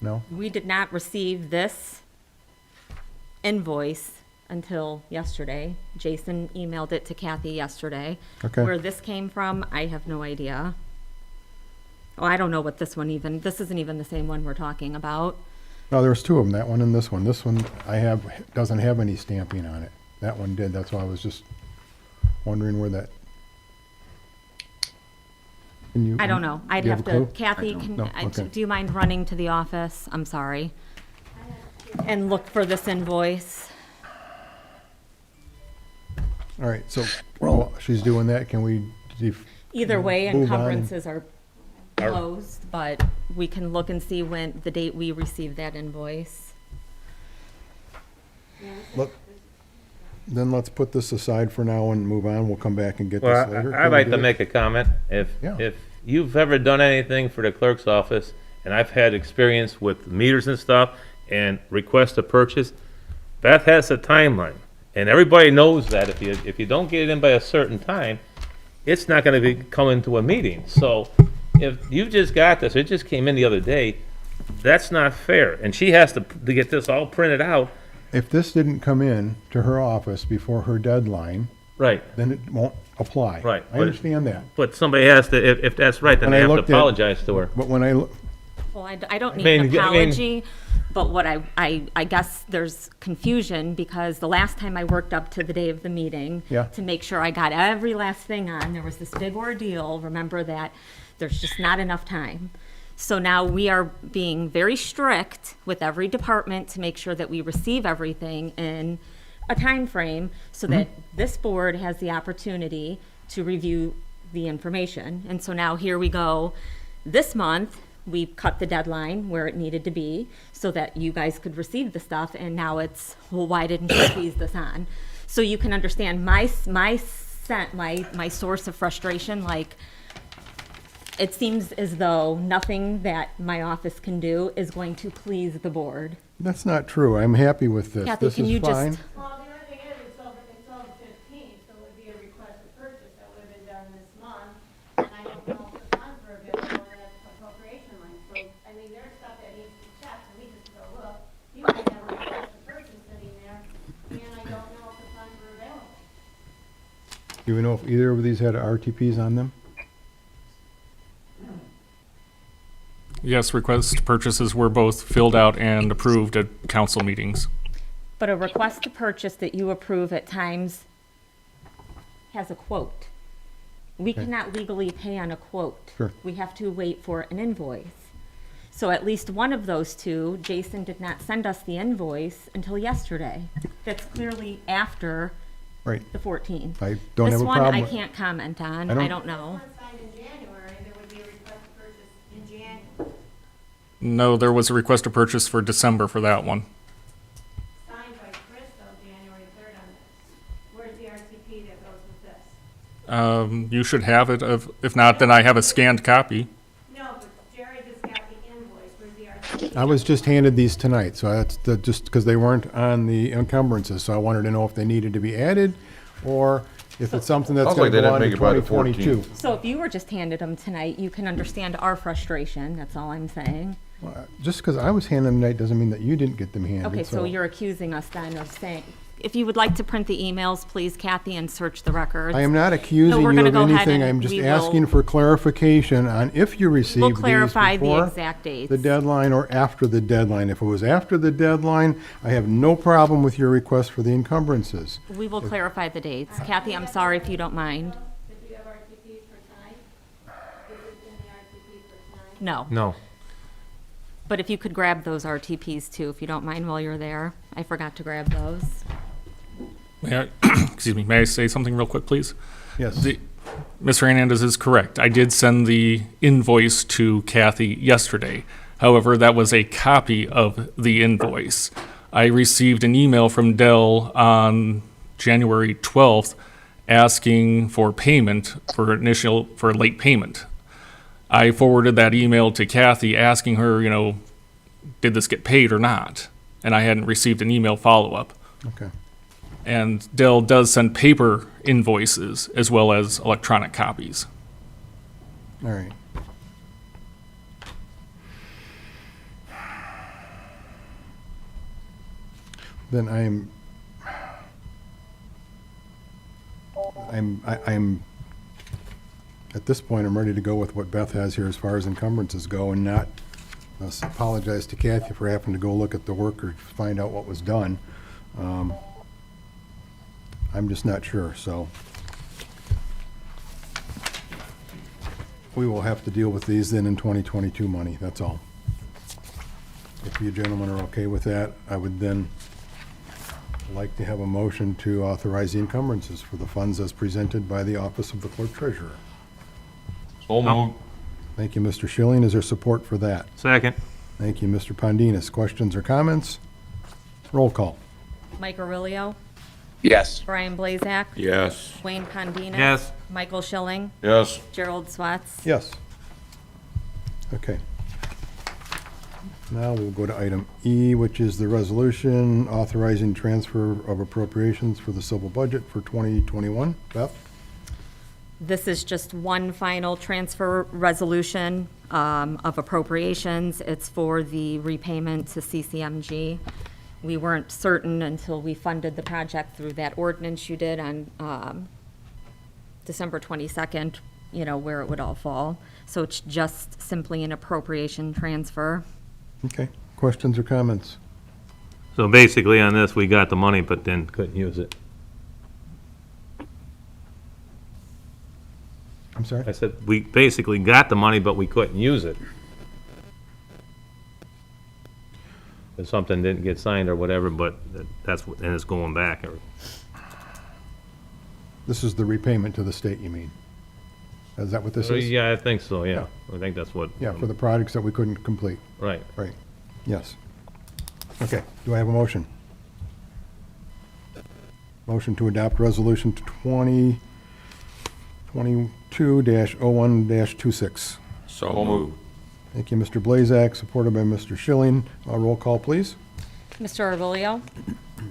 No? We did not receive this invoice until yesterday. Jason emailed it to Kathy yesterday. Okay. Where this came from, I have no idea. Oh, I don't know what this isn't even the same one we're talking about. No, there's two of them, that one and this one. This one doesn't have any stamping on it. That one did, that's why I was just wondering where that. Can you? I don't know. I'd do you have a to, clue? Kathy, No, okay. do you mind running to the office? I'm sorry. And look for this invoice. All right, so while she's doing that, can we Either way, Move on. encumbrances are closed, but we can look and see when, the date we received that invoice. then let's put this aside for now and move on. We'll come back and get this Well, later. I'd Can we like do to that? make a comment. Yeah. If you've ever done anything for the clerk's office, and I've had experience with meters and stuff, and request to purchase, Beth has a timeline. And everybody knows that if you don't get it in by a certain time, it's not gonna be coming to a meeting. So if you just got this, it just came in the other day, that's not fair. And she has to get this all printed out. If this didn't come in to her office before her deadline, Right. then it won't apply. Right, I but- understand that. But somebody has to, if that's right, then When they I have to looked at- apologize to her. But when I, Well, I don't need mean, an I mean- apology, but what I guess there's confusion because the last time I worked up to the day of the meeting Yeah. to make sure I got every last thing on, there was this big ordeal. Remember that there's just not enough time. So now we are being very strict with every department to make sure that we receive everything in a time frame so that this board has the opportunity to review the information. And so now here we go. This month, We cut the deadline where it needed to be so that you guys could receive the stuff, and now it's, well, why didn't you squeeze this on? So you can understand my source of frustration, like, it seems as though nothing that my office can do is going to please the board. That's not true. I'm happy with this. Kathy, This can is you just- fine. Well, the other thing is, it's over the 15th, so it would be a request to purchase that would have been done this month. And I don't know if the funds were available in that appropriation line. So, I mean, there's stuff that needs to be checked, and we just go, look, you might have a request to purchase sitting there, and I don't know if the funds were available. Do you know if either of these had RTPs on them? Yes, request purchases were both filled out and approved at council meetings. But a request to purchase that you approve at times has a quote. We cannot legally pay on a quote. Sure. We have to wait for an invoice. So at least one of those two, Jason did not send us the invoice until yesterday. That's clearly after Right. the 14th. I don't have a This one, problem I with- can't comment on. I don't- I don't know. Once signed in January, there would be a request to purchase in January. No, there was a request to purchase for December for that one. Signed by Chris, though, January 3rd on this. Where's the RTP that goes with this? You should have it. If not, then I have a scanned copy. No, but Jerry just got the invoice. Where's the RTP? I was just handed these tonight, so that's just because they weren't on the encumbrances, so I wanted to know if they needed to be added, or if it's something that's Sounds gonna like they go didn't on to make it by the 2022. So if you were just handed them tonight, you can understand our frustration. That's all I'm saying. Just because I was handed them tonight doesn't mean that you didn't get them handed, Okay, so you're accusing us then of saying, if you would like to print the emails, please, Kathy, and search the records. I am not accusing we're you gonna of go ahead anything, and I'm just we will- asking for clarification on if you received We'll these clarify the before exact dates. the deadline or after the deadline. If it was after the deadline, I have no problem with your request for the encumbrances. We will clarify the dates. Kathy, I'm sorry if you don't mind. Did you have RTPs for tonight? Is it in the RTP for tonight? No. No. But if you could grab those RTPs too, if you don't mind while you're there. I forgot to grab those. May I, excuse me, may I say something real quick, please? Yes. Mr. Hernandez is correct. I did send the invoice to Kathy yesterday. However, that was a copy of the invoice. I received an email from Dell on January 12th asking for payment for late payment. I forwarded that email to Kathy asking her, did this get paid or not? And I hadn't received an email follow-up. Okay. And Dell does send paper invoices as well as electronic copies. All right. Then I'm, at this point, I'm ready to go with what Beth has here as far as encumbrances go and not apologize to Kathy for having to go look at the work or find out what was done. I'm just not sure, so. We will have to deal with these then in 2022 money, that's all. If you gentlemen are okay with that, I would then like to have a motion to authorize the encumbrances for the funds as presented by the Office of the Clerk Treasurer. So moved. Thank you, Mr. Schilling. Is there support for that? Second. Thank you, Mr. Pondinas. Questions or comments? Roll call. Mike Aurelio, Yes. Brian Blazak, Yes. Wayne Pondinas. Yes. Michael Schilling, Yes. Gerald Swatz. Yes. Okay. Now we'll go to item E, which is the resolution authorizing transfer of appropriations for the civil budget for 2021. Beth? This is just one final transfer resolution of appropriations. It's for the repayment to CCMG. We weren't certain until we funded the project through that ordinance you did on December 22nd, where it would all fall. So it's just simply an appropriation transfer. Okay. Questions or comments? So basically on this, we got the money, but then couldn't use it. I'm sorry? I said, we basically got the money, but we couldn't use it. If something didn't get signed or whatever, but and it's going back. This is the repayment to the state, you mean? Is that what this is? Yeah, I think so, yeah. I think that's what. Yeah, for the projects that we couldn't complete. Right. Right. Yes. Okay, do I have a motion? Motion to adopt resolution 2022-01-26. So moved. Thank you, Mr. Blazak, supported by Mr. Schilling. Roll call, please. Mr. Arvelio?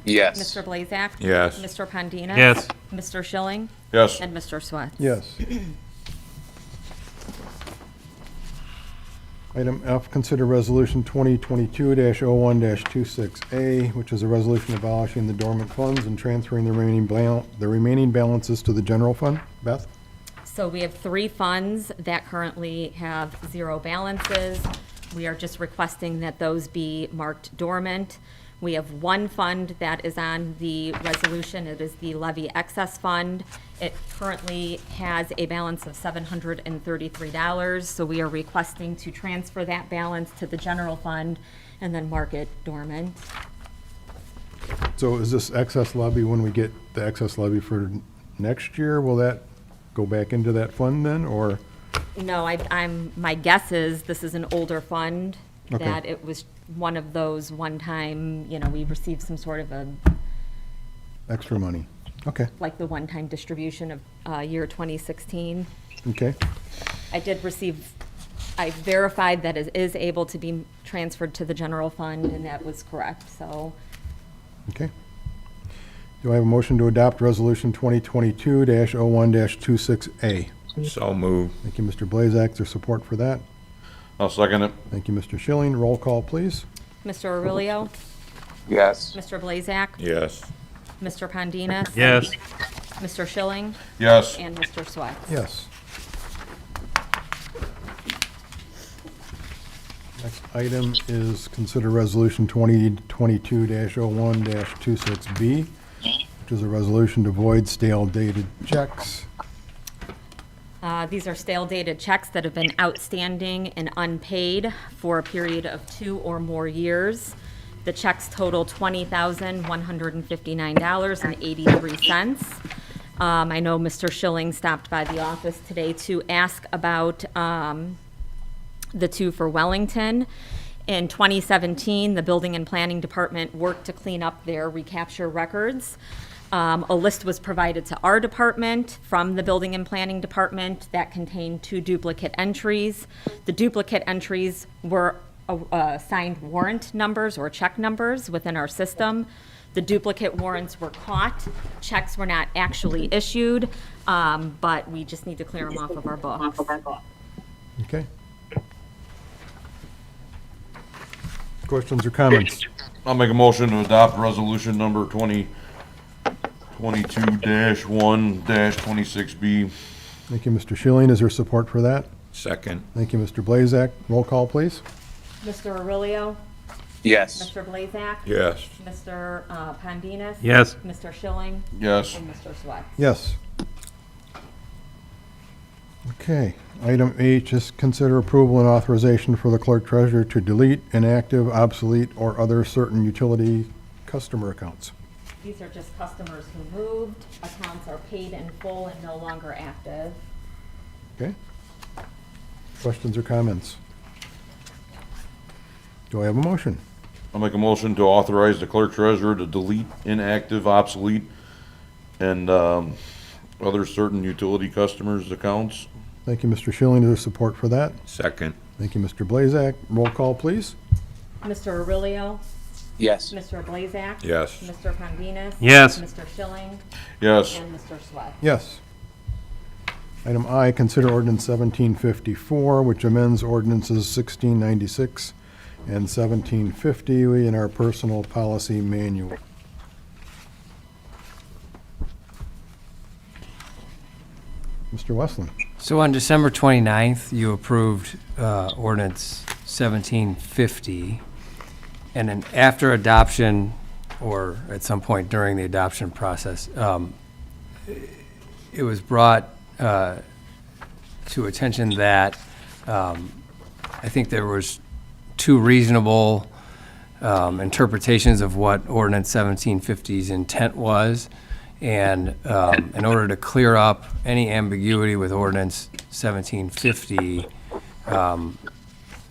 Yes. Mr. Blazak? Yes. Mr. Pondinas? Yes. Mr. Schilling? Yes. And Mr. Swett? Yes. Item F, consider resolution 2022-01-26A, which is a resolution abolishing the dormant funds and transferring the remaining balances to the general fund. Beth? So we have 3 funds that currently have 0 balances. We are just requesting that those be marked dormant. We have 1 fund that is on the resolution. It is the levy excess fund. It currently has a balance of $733, so we are requesting to transfer that balance to the general fund and then mark it dormant. So is this excess levy, when we get the excess levy for next year, will that go back into that fund then, or? No, my guess is this is an older fund, Okay. that it was one of those one-time, we received some sort of Extra money? Okay, like the one-time distribution of year 2016. okay. I verified that it is able to be transferred to the general fund, and that was correct, so. Okay. Do I have a motion to adopt resolution 2022-01-26A? So moved. Thank you, Mr. Blazak. Is there support for that? I'll second it. Thank you, Mr. Schilling. Roll call, please. Mr. Aurelio? Yes. Mr. Blazak? Yes. Mr. Pondinas? Yes. Mr. Schilling? Yes. And Mr. Swett? Yes. Next item is consider resolution 2022-01-26B, which is a resolution to void stale dated checks. These are stale dated checks that have been outstanding and unpaid for a period of 2 or more years. The checks total $20,159.83. I know Mr. Schilling stopped by the office today to ask about the 2 for Wellington. In 2017, the Building and Planning Department worked to clean up their recapture records. A list was provided to our department from the Building and Planning Department that contained 2 duplicate entries. The duplicate entries were assigned warrant numbers or check numbers within our system. The duplicate warrants were caught. Checks were not actually issued, but we just need to clear them off of our books. Okay. Questions or comments? I'll make a motion to adopt resolution number 2022-1-26B. Thank you, Mr. Schilling. Is there support for that? Second. Thank you, Mr. Blazak. Roll call, please. Mr. Aurelio? Yes. Mr. Blazak? Yes. Mr. Pondinas? Yes. Mr. Schilling? Yes. And Mr. Swett? Yes. Okay. Item H is consider approval and authorization for the clerk treasurer to delete inactive, obsolete, or other certain utility customer accounts. These are just customers who moved, accounts are paid in full and no longer active. Okay? Questions or comments? Do I have a motion? I'll make a motion to authorize the clerk treasurer to delete inactive, obsolete, and other certain utility customers' accounts. Thank you, Mr. Schilling. Is there support for that? Second. Thank you, Mr. Blazak. Roll call, please. Mr. Aurelio? Yes. Mr. Blazak? Yes. Mr. Pondinas? Yes. Mr. Schilling? Yes. And Mr. Swett? Yes. Item I, consider ordinance 1754, which amends ordinances 1696 and 1750 in our personal policy manual. Mr. Westland. So on December 29th, you approved ordinance 1750, and then after adoption, or at some point during the adoption process, it was brought to attention that I think there was 2 reasonable interpretations of what ordinance 1750's intent was. And in order to clear up any ambiguity with ordinance 1750,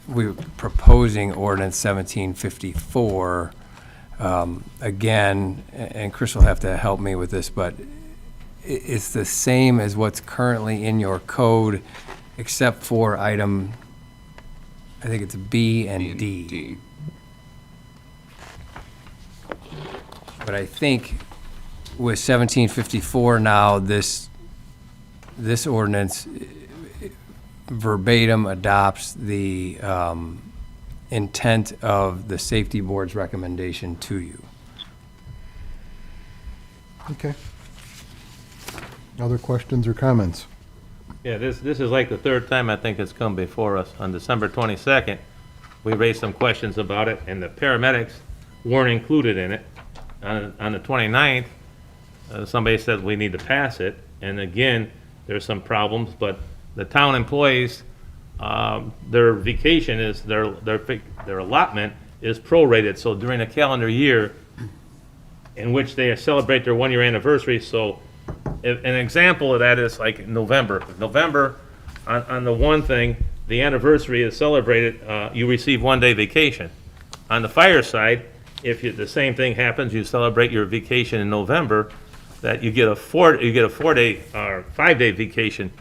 we're proposing ordinance 1754. Again, and Chris will have to help me with this, but it's the same as what's currently in your code, except for item, I think it's B and D. But I think with 1754 now, this ordinance verbatim adopts the intent of the safety board's recommendation to you. Okay. Other questions or comments? Yeah, this is like the third time I think it's come before us. On December 22nd, we raised some questions about it, and the paramedics weren't included in it. On the 29th, somebody said we need to pass it, and again, there's some problems, but the town employees, their vacation is, their allotment is prorated, so during a calendar year in which they celebrate their one-year anniversary, so an example of that is like November. November, on the one thing, the anniversary is celebrated, you receive 1 day vacation. On the fire side, if the same thing happens, you celebrate your vacation in November, that you get a 4-day or 5-day vacation,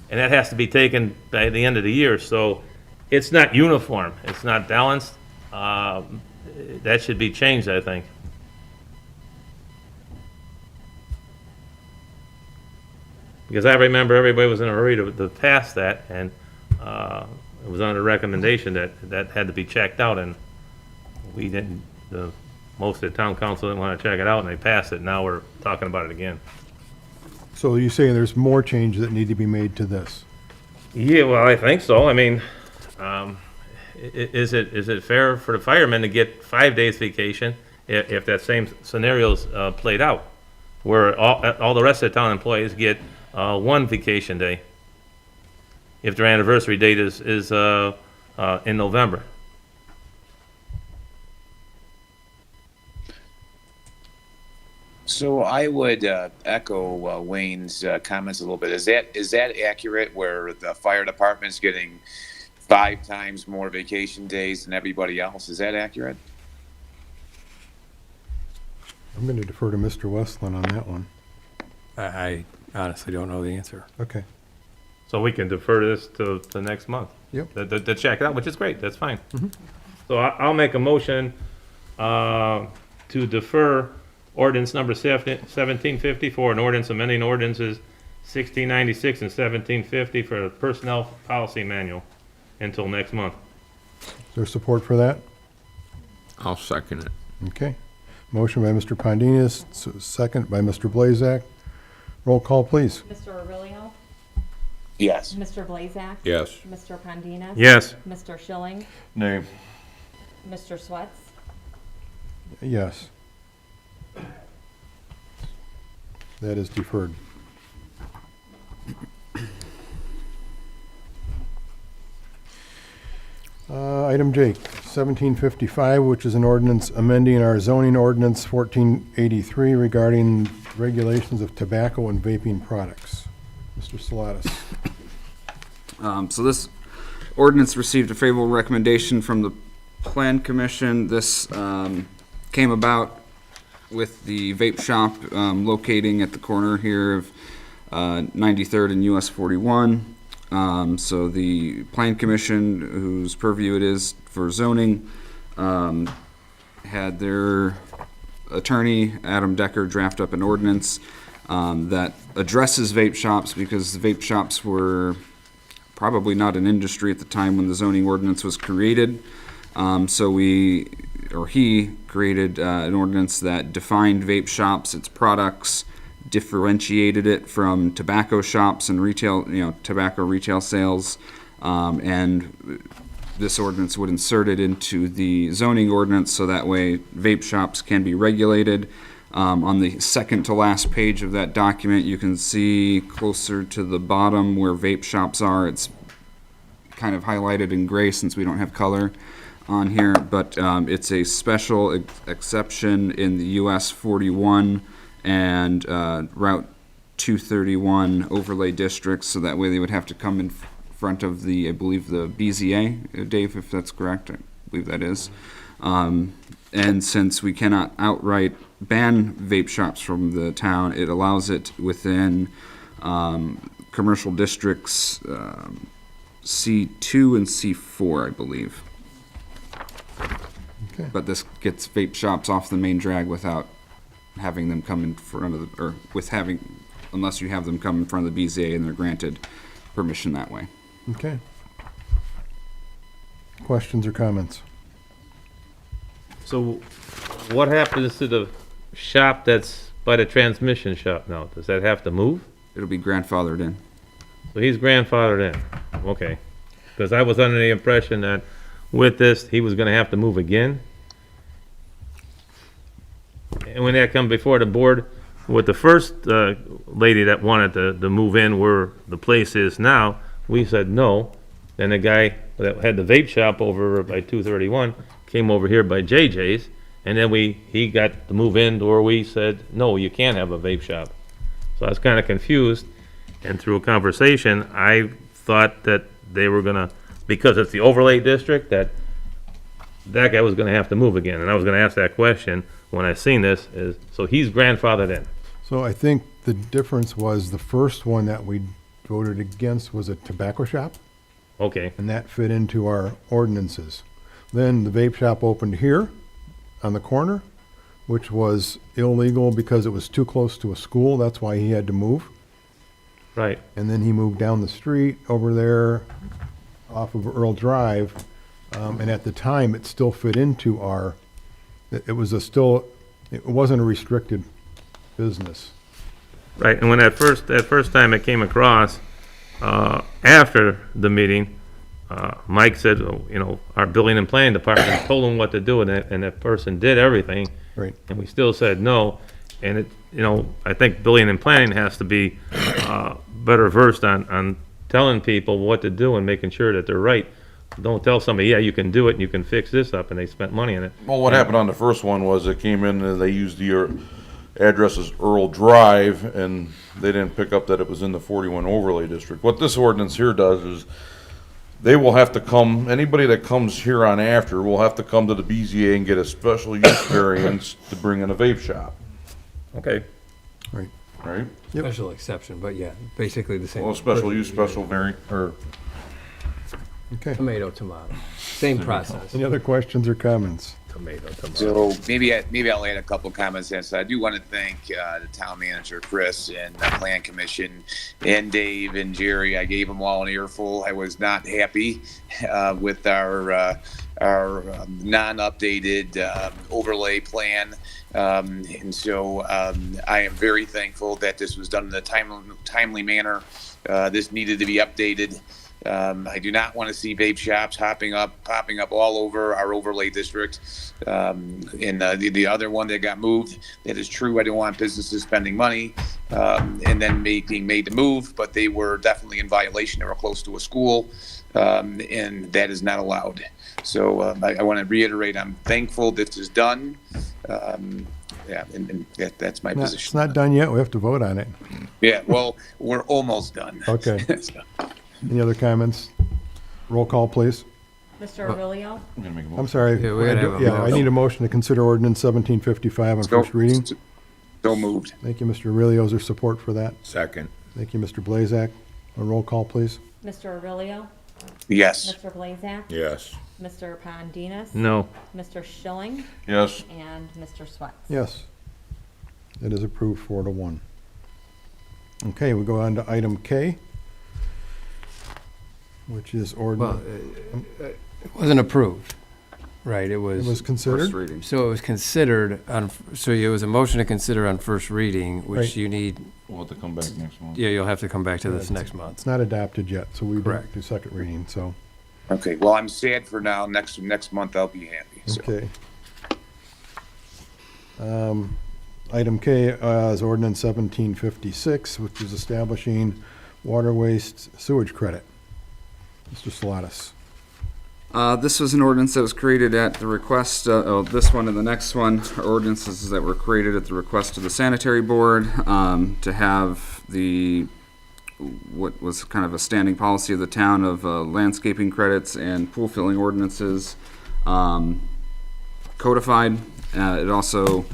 and that has to be taken by the end of the year. So it's not uniform, it's not balanced. That should be changed, I think. Because I remember everybody was in a hurry to pass that, and it was under recommendation that had to be checked out, and we didn't, most of the town council didn't want to check it out, and they passed it. Now we're talking about it again. So you say there's more changes that need to be made to this? Yeah, well, I think so. I mean, is it fair for the firemen to get 5 days vacation if that same scenario's played out, where all the rest of the town employees get 1 vacation day if their anniversary date is in November? So I would echo Wayne's comments a little bit. Is that accurate, where the fire department's getting 5 times more vacation days than everybody else? Is that accurate? I'm going to defer to Mr. Westland on that one. I honestly don't know the answer. Okay. So we can defer this to next month. Yep. To check it out, which is great, that's fine. So I'll make a motion to defer ordinance number 1754, an ordinance amending ordinances 1696 and 1750 for the personnel policy manual until next month. Is there support for that? I'll second it. Okay. Motion by Mr. Pondinas, second by Mr. Blazak. Roll call, please. Mr. Aurelio? Yes. Mr. Blazak? Yes. Mr. Pondinas? Yes. Mr. Schilling? Nay. Mr. Swets? Yes. That is deferred. Item J, 1755, which is an ordinance amending our zoning ordinance 1483 regarding regulations of tobacco and vaping products. Mr. Salatas. So this ordinance received a favorable recommendation from the Plan Commission. This came about with the vape shop locating at the corner here of 93rd and US 41. So the Plan Commission, whose purview it is for zoning, had their attorney, Adam Decker, draft up an ordinance that addresses vape shops, because the vape shops were probably not an industry at the time when the zoning ordinance was created. So he created an ordinance that defined vape shops, its products, differentiated it from tobacco shops and retail, tobacco retail sales, and this ordinance would insert it into the zoning ordinance, so that way vape shops can be regulated. On the second to last page of that document, you can see closer to the bottom where vape shops are. It's kind of highlighted in gray since we don't have color on here, but it's a special exception in the US 41 and Route 231 overlay districts, so that way they would have to come in front of the, I believe, the BZA, Dave, if that's correct, I believe that is. And since we cannot outright ban vape shops from the town, it allows it within commercial districts C2 and C4, I believe. Okay. But this gets vape shops off the main drag without having them come in front of the, or with having, unless you have them come in front of the BZA and they're granted permission that way. Okay. Questions or comments? So what happens to the shop that's by the transmission shop now? Does that have to move? It'll be grandfathered in. So he's grandfathered in, okay. Because I was under the impression that with this, he was gonna have to move again. And when that come before the board, with the first lady that wanted to move in where the place is now, we said no. Then the guy that had the vape shop over by 231 came over here by JJ's, and then he got to move in where we said, no, you can't have a vape shop. So I was kind of confused, and through a conversation, I thought that they were gonna, because it's the overlay district, that guy was gonna have to move again, and I was gonna ask that question when I seen this, is, so he's grandfathered in. So I think the difference was the first one that we voted against was a tobacco shop, Okay, and that fit into our ordinances. Then the vape shop opened here on the corner, which was illegal because it was too close to a school. That's why he had to move. right. And then he moved down the street over there off of Earl Drive. And at the time, it still fit into our, it wasn't a restricted business. Right, and when that first time it came across, after the meeting, Mike said, oh, you know, our building and planning department told him what to do, and that person did everything. Right. And we still said no, and it, you know, I think building and planning has to be, better versed on telling people what to do and making sure that they're right. Don't tell somebody, yeah, you can do it and you can fix this up, and they spent money on it. Well, what happened on the first one was it came in and they used the address as Earl Drive, and they didn't pick up that it was in the 41 overlay district. What this ordinance here does is they will have to come, anybody that comes here on after will have to come to the BZA and get a special use variance to bring in a vape shop, Okay, Right. right? Yep. Special exception, but yeah, basically the same. Well, special use, special variant, or Okay. Tomato, tomato. Same process. Any other questions or comments? tomato. So maybe I'll add a couple of comments. And so I do want to thank the town manager, Chris, and the plan commission, and Dave and Jerry. I gave them all an earful. I was not happy with our non-updated overlay plan. And so I am very thankful that this was done in a timely manner. This needed to be updated. I do not want to see vape shops popping up all over our overlay district. And the other one that got moved, that is true. I don't want businesses spending money and then being made to move, but they were definitely in violation. They were close to a school, and that is not allowed. So I want to reiterate, I'm thankful this is done. Yeah, and that's my position. It's not done yet. We have to vote on it. Yeah, well, we're almost done. Okay. So, Any other comments? Roll call, please. Mr. Aurelio? I'm gonna make a I'm motion. sorry. Yeah, we gotta have a Yeah, I motion. need a motion to consider ordinance 1755 on so- first reading. So moved. Thank you, Mr. Aurelio. Is there support for that? Second. Thank you, Mr. Blazak. A roll call, please. Mr. Aurelio? Yes. Mr. Blazak? Yes. Mr. Pondinas? No, Mr. Schilling? Yes, And Mr. Swets? Yes. It is approved 4-1. Okay, we go on to item K, which is Well, ordinance. it wasn't approved, right? It It was was, considered? First reading. so it was considered on, so it was a motion to consider on first reading, Right. which you need, we'll have to come back next month. yeah, you'll have to come back to this Yeah, next month. It's not adopted yet, so we don't Correct. do second reading, so, Okay. Well, I'm sad for now. Next month I'll be happy. So. okay. Item K is ordinance 1756, which is establishing water waste sewage credit. Mr. Salatas. This was an ordinance that was created at the request, this one and the next one are ordinances that were created at the request of the sanitary board, to have what was kind of a standing policy of the town of landscaping credits and pool filling ordinances codified. It also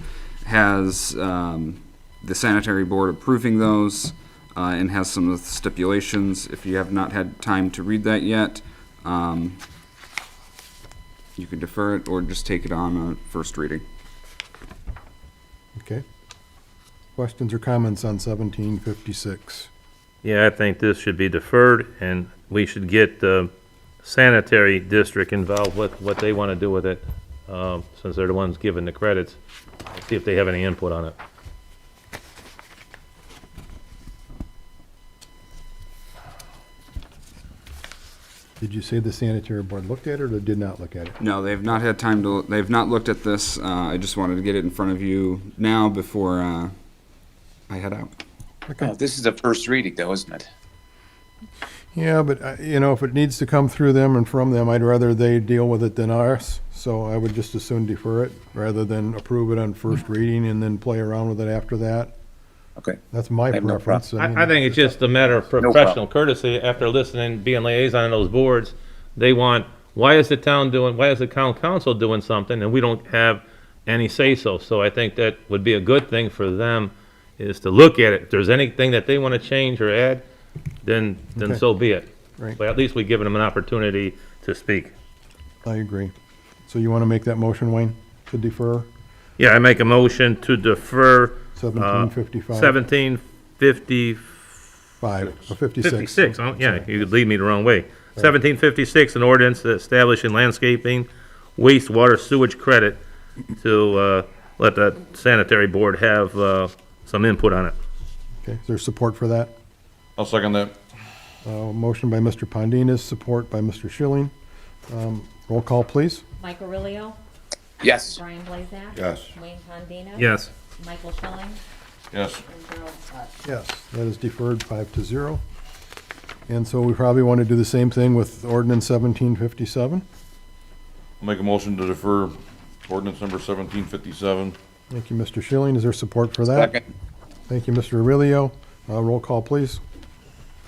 has the sanitary board approving those and has some of the stipulations. If you have not had time to read that yet, you can defer it or just take it on first reading. Okay. Questions or comments on 1756? Yeah, I think this should be deferred, and we should get the sanitary district involved with what they want to do with it, since they're the ones giving the credits. See if they have any input on it. Did you say the sanitary board looked at it or did not look at it? No, they've not had time to, they've not looked at this. I just wanted to get it in front of you now before I head out. Oh, this is a first reading though, isn't it? Yeah, but, if it needs to come through them and from them, I'd rather they deal with it than us. So I would just as soon defer it rather than approve it on first reading and then play around with it after that. Okay. That's my I have no preference. I think it's just a matter of professional courtesy. After listening, being liaison on those boards, they want, why is the town council doing something and we don't have any say-so? So I think that would be a good thing for them, is to look at it. If there's anything that they want to change or add, then Okay. so be it. Right. But at least we've given them an opportunity to speak. I agree. So you want to make that motion, Wayne, to defer Yeah, I make a motion to defer 1755? 1755. Or 56. 56, oh, yeah, you could lead me the wrong way. 1756, an ordinance establishing landscaping, wastewater sewage credit to let the sanitary board have some input on it. Okay, is there support for that? I'll second that. Motion by Mr. Pondinas, support by Mr. Schilling. Roll call, please. Mike Aurelio. Yes. Brian Blazak. Yes. Wayne Pondinas. Yes. Michael Schilling. Yes. And Gerald Swett. Yes, that is deferred 5-0. And so we probably want to do the same thing with ordinance 1757. I'll make a motion to defer ordinance number 1757. Thank you, Mr. Schilling. Is there support for that? Second. Thank you, Mr. Aurelio. Roll call, please.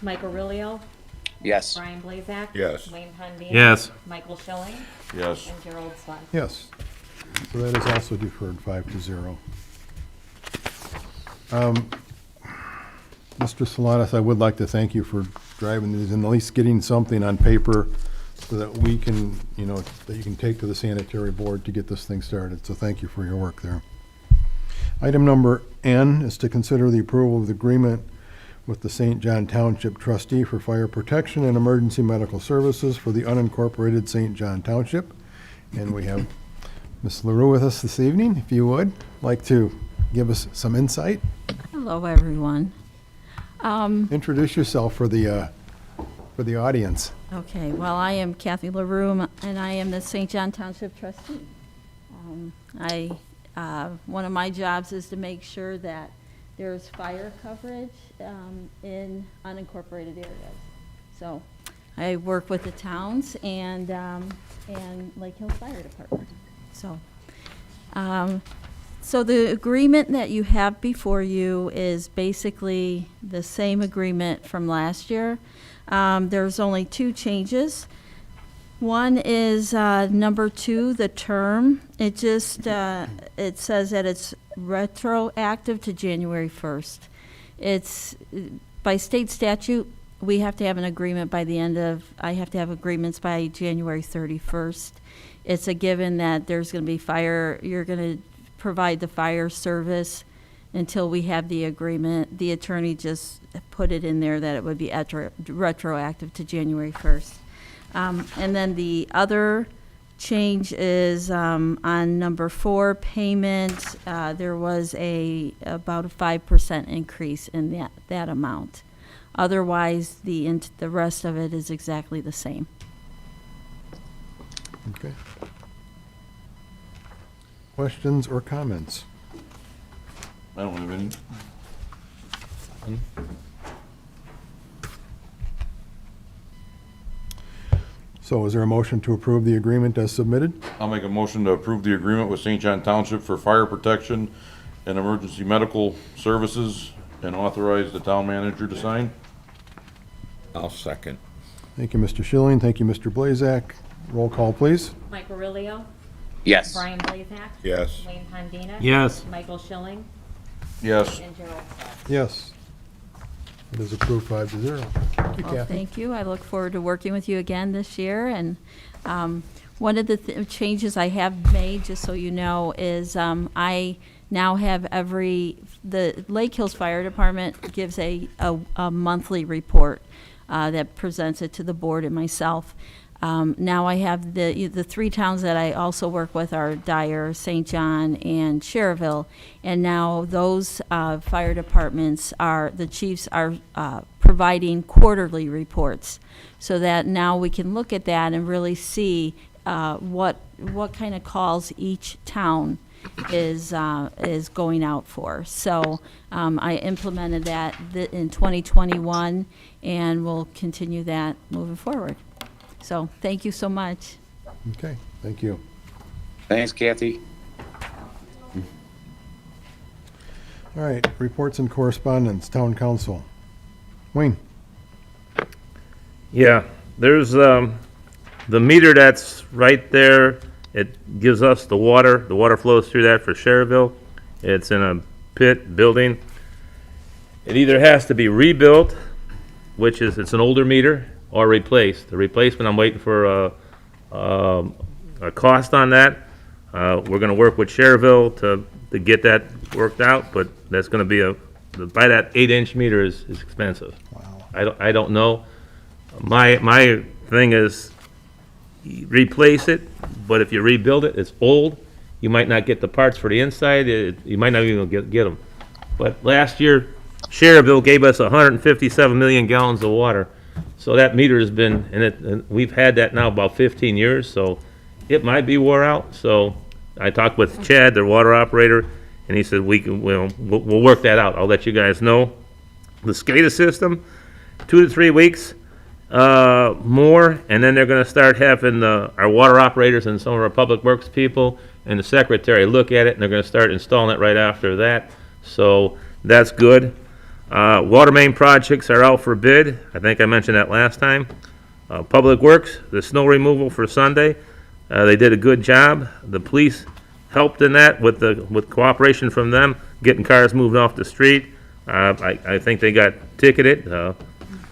Mike Aurelio. Yes. Brian Blazak. Yes. Wayne Pondinas. Yes. Michael Schilling. Yes. And Gerald Swett. Yes. So that is also deferred 5-0. Mr. Salatas, I would like to thank you for driving these and at least getting something on paper so that we can, that you can take to the sanitary board to get this thing started. So thank you for your work there. Item number N is to consider the approval of the agreement with the St. John Township Trustee for fire protection and emergency medical services for the unincorporated St. John Township. And we have Ms. LaRue with us this evening. If you would like to give us some insight, Hello, everyone. introduce yourself for the audience. Okay, well, I am Kathy LaRue, and I am the St. John Township trustee. One of my jobs is to make sure that there's fire coverage in unincorporated areas. So I work with the towns and Lake Hills Fire Department. So the agreement that you have before you is basically the same agreement from last year. There's only two changes. One is number 2, the term. It just it says that it's retroactive to January 1st. It's by state statute, we have to have an agreement by the end of, I have to have agreements by January 31st. It's a given that there's going to be fire, you're going to provide the fire service until we have the agreement. The attorney just put it in there that it would be retroactive to January 1st. And then the other change is on number 4, payment. There was about a 5% increase in that amount. Otherwise, the rest of it is exactly the same. Okay. Questions or comments? I don't have any. So is there a motion to approve the agreement as submitted? I'll make a motion to approve the agreement with St. John Township for fire protection and emergency medical services and authorize the town manager to sign. I'll second. Thank you, Mr. Schilling. Thank you, Mr. Blazak. Roll call, please. Mike Aurelio. Yes. Brian Blazak. Yes. Wayne Pondina. Yes. Michael Schilling. Yes. And Gerald Swett. Yes. It is approved 5-0. Thank you, Well, Kathy. thank you. I look forward to working with you again this year. And one of the changes I have made, just so you know, is I now have the Lake Hills Fire Department gives a monthly report that presents it to the board and myself. Now I have the three towns that I also work with are Dyer, St. John, and Cherville. And now those fire departments the chiefs are providing quarterly reports, so that now we can look at that and really see what kind of calls each town is going out for. So I implemented that in 2021, and we'll continue that moving forward. So thank you so much. Okay, thank you. Thanks, Kathy. All right, reports and correspondence, town council. Wayne? Yeah, there's the meter that's right there. It gives us the water. The water flows through that for Cherville. It's in a pit building. It either has to be rebuilt, which is, it's an older meter, or replaced. The replacement, I'm waiting for a cost on that. We're gonna work with Cherville to get that worked out, but that's gonna be buy that 8-inch meter is expensive. Wow. I don't know. My thing is replace it, but if you rebuild it, it's old. You might not get the parts for the inside. You might not even get them. But last year, Cherville gave us 157 million gallons of water. So that meter has been, and we've had that now about 15 years, so it might be wore out. So I talked with Chad, their water operator, and he said we'll work that out. I'll let you guys know. The SCADA system, 2 to 3 weeks more, and then they're going to start having our water operators and some of our public works people and the secretary look at it, and they're going to start installing it right after that. So that's good. Water main projects are out for bid. I think I mentioned that last time. Public Works, the snow removal for Sunday, they did a good job. The police helped in that with cooperation from them, getting cars moved off the street. I think they got ticketed,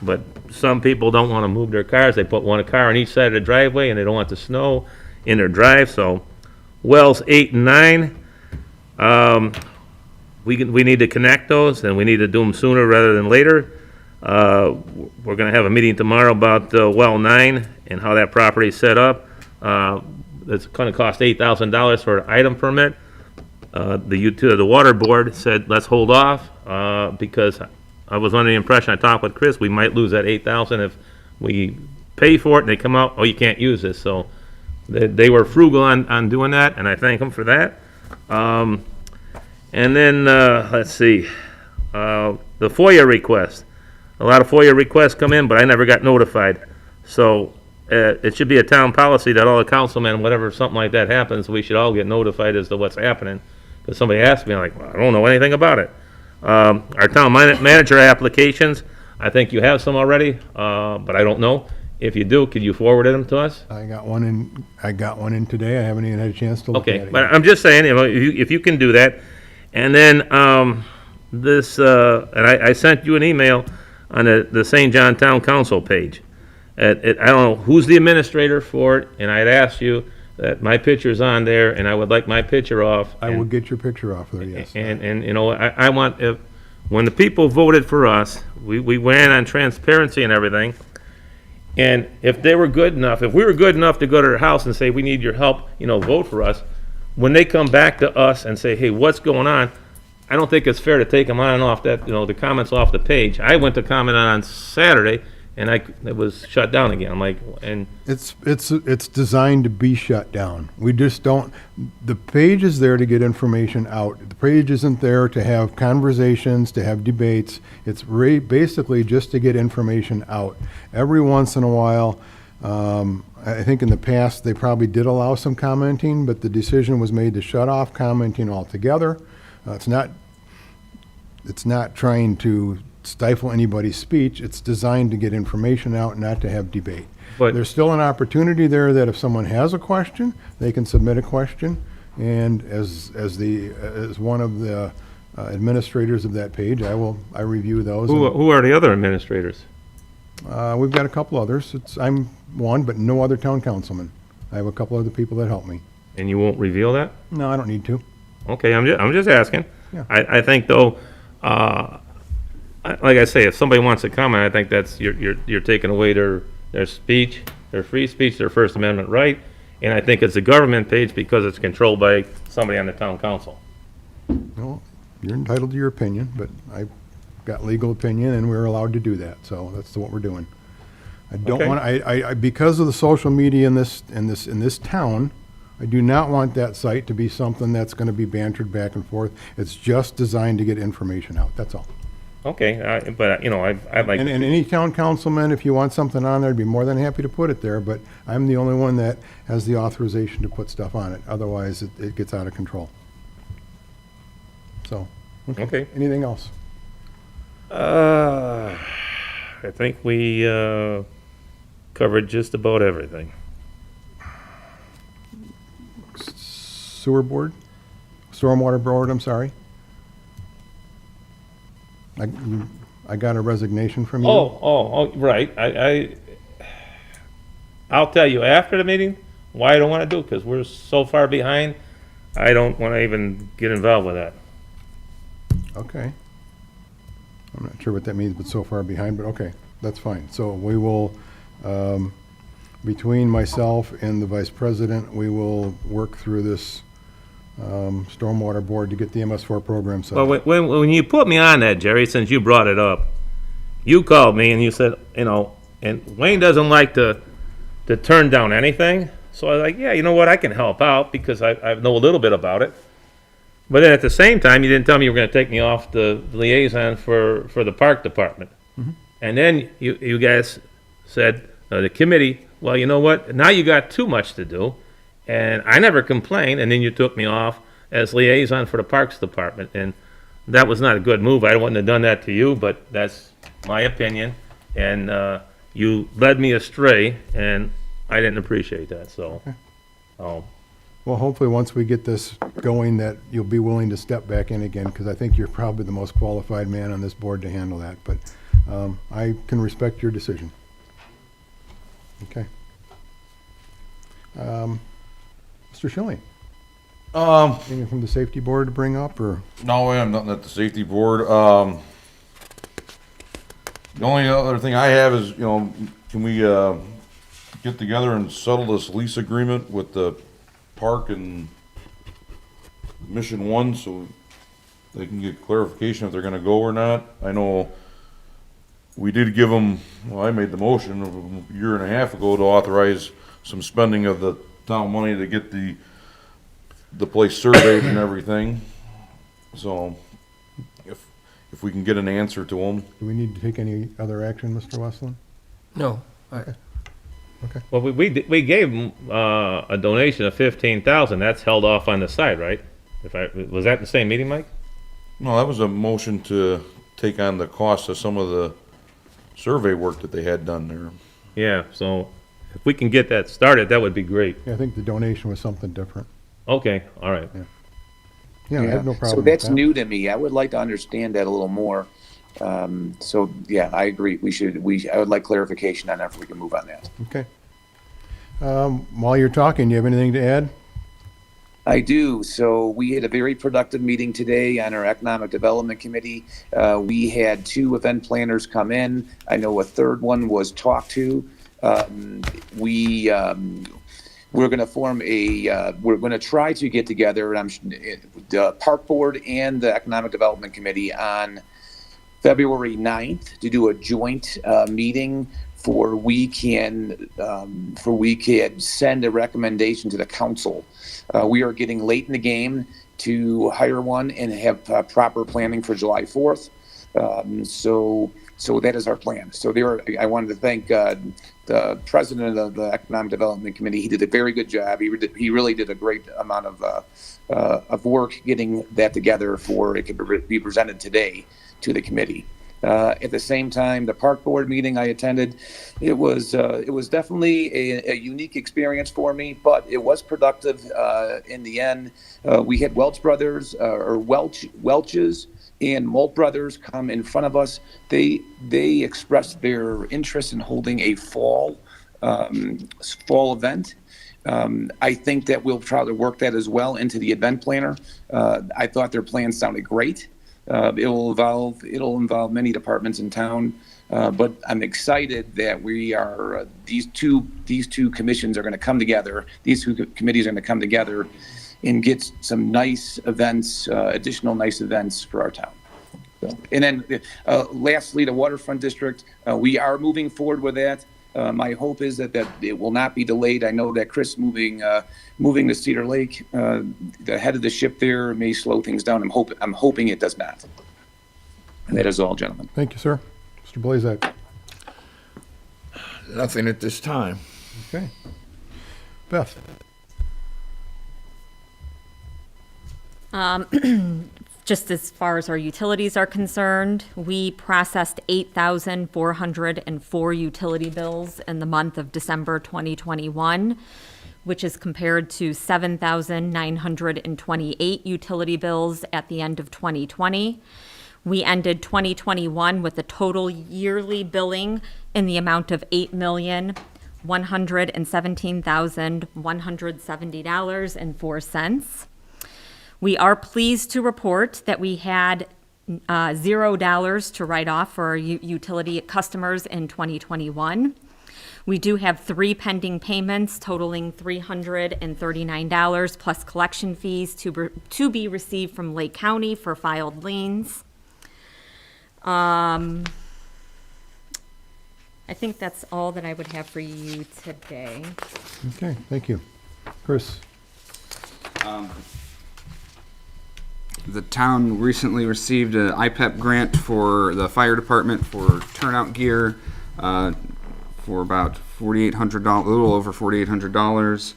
but some people don't want to move their cars. They put one car on each side of the driveway, and they don't want the snow in their drive. So wells 8 and 9. We need to connect those, and we need to do them sooner rather than later. We're going to have a meeting tomorrow about well 9 and how that property is set up. It's going to cost $8,000 for an item permit. The water board said let's hold off because I was under the impression, I talked with Chris, we might lose that $8,000 if we pay for it and they come out, oh, you can't use this. So they were frugal on doing that, and I thank them for that. And then, let's see, the Foia request. A lot of Foia requests come in, but I never got notified. So it should be a town policy that all the councilmen, whatever, something like that happens, we should all get notified as to what's happening. Because somebody asked me, I'm like, well, I don't know anything about it. Our town manager applications, I think you have some already, but I don't know. If you do, could you forward them to us? I got one in today. I haven't even had a chance to look at Okay, it but yet. I'm just saying, if you can do that. And then, and I sent you an email on the St. John Town Council page. I don't know who's the administrator for it, and I'd asked you that my picture's on there, and I would like my picture off. I will get your picture off there, yes. And you know, I want, when the people voted for us, we went on transparency and everything. And if they were good enough, if we were good enough to go to their house and say, we need your help, vote for us, when they come back to us and say, hey, what's going on? I don't think it's fair to take them on and off that, the comments off the page. I went to comment on Saturday, and it was shut down again. I'm like, and It's designed to be shut down. We just don't, the page is there to get information out. The page isn't there to have conversations, to have debates. It's basically just to get information out. Every once in a while, I think in the past, they probably did allow some commenting, but the decision was made to shut off commenting altogether. It's not trying to stifle anybody's speech. It's designed to get information out, not to have debate. But- There's still an opportunity there that if someone has a question, they can submit a question. And as one of the administrators of that page, I review those. Who are the other administrators? We've got a couple others. I'm one, but no other town councilman. I have a couple other people that help me. And you won't reveal that? No, I don't need to. Okay, I'm just asking. Yeah. I think though, like I say, if somebody wants to comment, I think that's, you're taking away their speech, their free speech, their First Amendment right. And I think it's a government page because it's controlled by somebody on the town council. Well, you're entitled to your opinion, but I've got legal opinion and we're allowed to do that. So that's what we're doing. I don't Okay. want, I because of the social media in this town, I do not want that site to be something that's gonna be bantered back and forth. It's just designed to get information out, that's all. Okay, but, you know, I'd like. And any town councilman, if you want something on there, I'd be more than happy to put it there, but I'm the only one that has the authorization to put stuff on it. Otherwise, it gets out of control. So, Okay. anything else? I think we covered just about everything. Sewer board? Stormwater board, I'm sorry. I got a resignation from you. Oh, right. I'll tell you after the meeting why I don't want to do it, because we're so far behind. I don't want to even get involved with that. Okay. I'm not sure what that means, but so far behind, but okay, that's fine. So we will, between myself and the vice president, we will work through this stormwater board to get the MS4 program set Well, up. when you put me on that, Jerry, since you brought it up, you called me and you said, you know, and Wayne doesn't like to turn down anything. So I was like, yeah, you know what, I can help out because I know a little bit about it. But then at the same time, you didn't tell me you were gonna take me off the liaison for the park department. And then you guys said, the committee, well, you know what, now you got too much to do. And I never complained, and then you took me off as liaison for the Parks Department, and that was not a good move. I wouldn't have done that to you, but that's my opinion, and you led me astray, and I didn't appreciate that, so. Well, hopefully, once we get this going, that you'll be willing to step back in again, because I think you're probably the most qualified man on this board to handle that, but I can respect your decision. Okay. Mr. Schilling, anything from the safety board to bring up, or? No, I have nothing at the safety board. The only other thing I have is, you know, can we, get together and settle this lease agreement with the park and Mission One so they can get clarification if they're gonna go or not? I know we did give them, well, I made the motion a year and a half ago to authorize some spending of the town money to get the place surveyed and everything. So if we can get an answer to them. Do we need to take any other action, Mr. Westland? No. Well, we gave them a donation of 15,000. That's held off on the side, right? Was that the same meeting, Mike? No, that was a motion to take on the cost of some of the survey work that they had done there. Yeah, so if we can get that started, that would be great. Yeah, I think the donation was something different. Okay, all right. Yeah, I have no problem So with that's that. new to me. I would like to understand that a little more. So yeah, I agree. I would like clarification on that if we can move on that. Okay. While you're talking, do you have anything to add? I do. So we had a very productive meeting today on our Economic Development Committee. We had 2 event planners come in. I know a third one was talked to. We're going to form we're going to try to get together, the Park Board and the Economic Development Committee on February 9th to do a joint meeting we can send a recommendation to the council. We are getting late in the game to hire one and have proper planning for July 4th. So that is our plan. So I wanted to thank the president of the Economic Development Committee. He did a very good job. He really did a great amount of work getting that together for it could be presented today to the committee. At the same time, the park board meeting I attended, it was definitely a unique experience for me, but it was productive in the end. We had Welch's and Molt Brothers come in front of us. They expressed their interest in holding a fall event. I think that we'll try to work that as well into the event planner. I thought their plan sounded great. It'll involve many departments in town, but I'm excited that we are these two commissions are going to come together. These two committees are going to come together and get some nice events, additional nice events for our town. So, and then lastly, the Waterfront District, we are moving forward with that. My hope is that it will not be delayed. I know that Chris moving to Cedar Lake, the head of the ship there, may slow things down. I'm hoping it does not. And that is all, gentlemen. Thank you, sir. Mr. Blazak. Nothing at this time. Okay. Beth. Just as far as our utilities are concerned, we processed 8,404 utility bills in the month of December 2021, which is compared to 7,928 utility bills at the end of 2020. We ended 2021 with a total yearly billing in the amount of $8,117,170.04. We are pleased to report that we had $0 to write off for our utility customers in 2021. We do have 3 pending payments totaling $339 plus collection fees to be received from Lake County for filed liens. I think that's all that I would have for you today. Okay, thank you. Chris. The town recently received an IPEP grant for the fire department for turnout gear for about $4,800, a little over $4,800.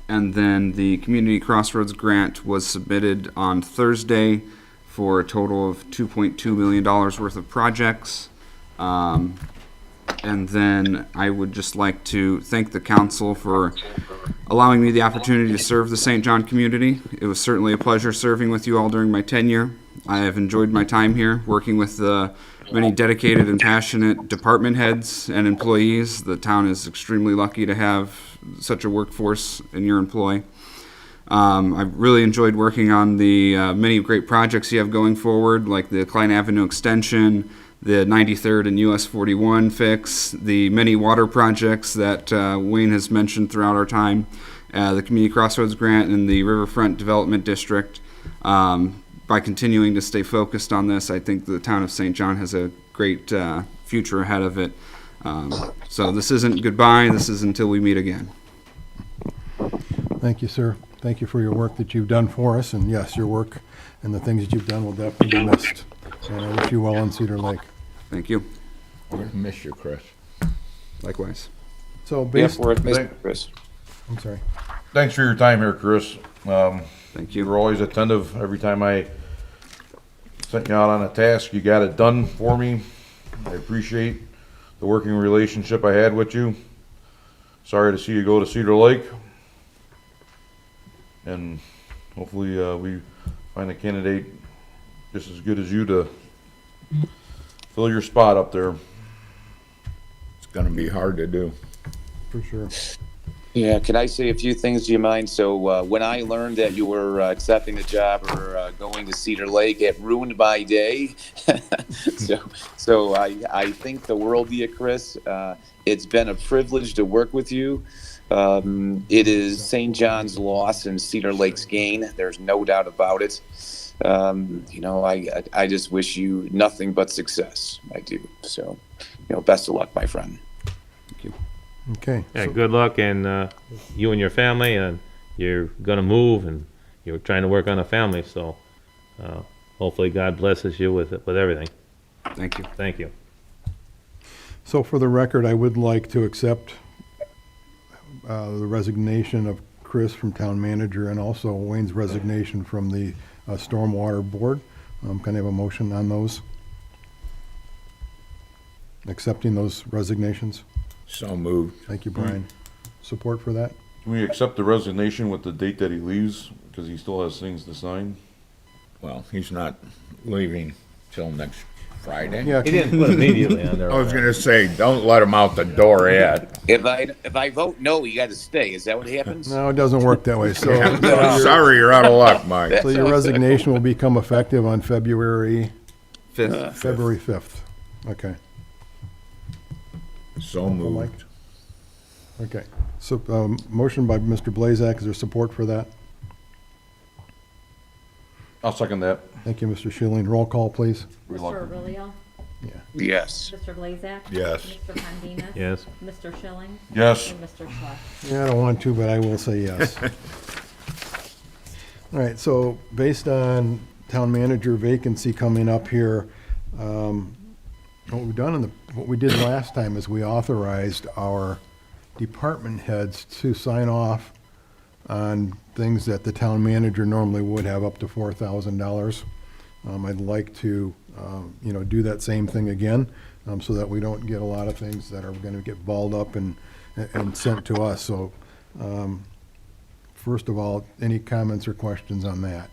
And then the Community Crossroads grant was submitted on Thursday for a total of $2.2 million worth of projects. And then I would just like to thank the council for allowing me the opportunity to serve the St. John community. It was certainly a pleasure serving with you all during my tenure. I have enjoyed my time here, working with the many dedicated and passionate department heads and employees. The town is extremely lucky to have such a workforce in your employ. I've really enjoyed working on the many great projects you have going forward, like the Klein Avenue extension, the 93rd and US 41 fix, the many water projects that Wayne has mentioned throughout our time, the Community Crossroads grant and the Riverfront Development District. By continuing to stay focused on this, I think the town of St. John has a great future ahead of it. So this isn't goodbye, this is until we meet again. Thank you, sir. Thank you for your work that you've done for us, and yes, your work and the things that you've done will definitely be missed. And I wish you well on Cedar Lake. Thank you. We're going to miss you, Chris. Likewise. So Yeah, based, for Chris. I'm sorry. Thanks for your time here, Chris. Thank You you. were always attentive. Every time I sent you out on a task, you got it done for me. I appreciate the working relationship I had with you. Sorry to see you go to Cedar Lake. And hopefully we find a candidate just as good as you to fill your spot up there. It's going to be hard to do. For sure. Yeah, can I say a few things? Do you mind? So when I learned that you were accepting the job or going to Cedar Lake, it ruined my day. so I think the world of you, Chris. It's been a privilege to work with you. It is St. John's loss and Cedar Lake's gain. There's no doubt about it. I just wish you nothing but success. I do. So, best of luck, my friend. Thank you. Okay. Yeah, good luck, and you and your family, and you're gonna move, and you're trying to work on a family, so hopefully God blesses you with everything. Thank you. Thank you. So for the record, I would like to accept the resignation of Chris from town manager and also Wayne's resignation from the Stormwater Board. Can I have a motion on those? Accepting those resignations? So moved. Thank you, Brian. Support for that? Can we accept the resignation with the date that he leaves, because he still has things to sign? Well, he's not leaving till next Friday. Yeah, He didn't put immediately on there. I was gonna say, don't let him out the door yet. If I vote no, you gotta stay. Is that what happens? no, it doesn't work that way. So, Sorry, you're out of luck, Mike. so your resignation will become effective on February 5th. 5th. Okay, So moved. okay. So, motion by Mr. Blazak. Is there support for that? I'll second that. Thank you, Mr. Schilling. Roll call, please. Mr. Aurelio. Yes. Mr. Blazak. Yes. Mr. Pondinas. Yes. Mr. Schilling. Yes. And Mr. Schwartz. Yeah, I don't want to, but I will say yes. All right, so based on town manager vacancy coming up here, what we did last time is we authorized our department heads to sign off on things that the town manager normally would have up to $4,000. I'd like to, do that same thing again, so that we don't get a lot of things that are gonna get balled up and sent to us. So, first of all, any comments or questions on that?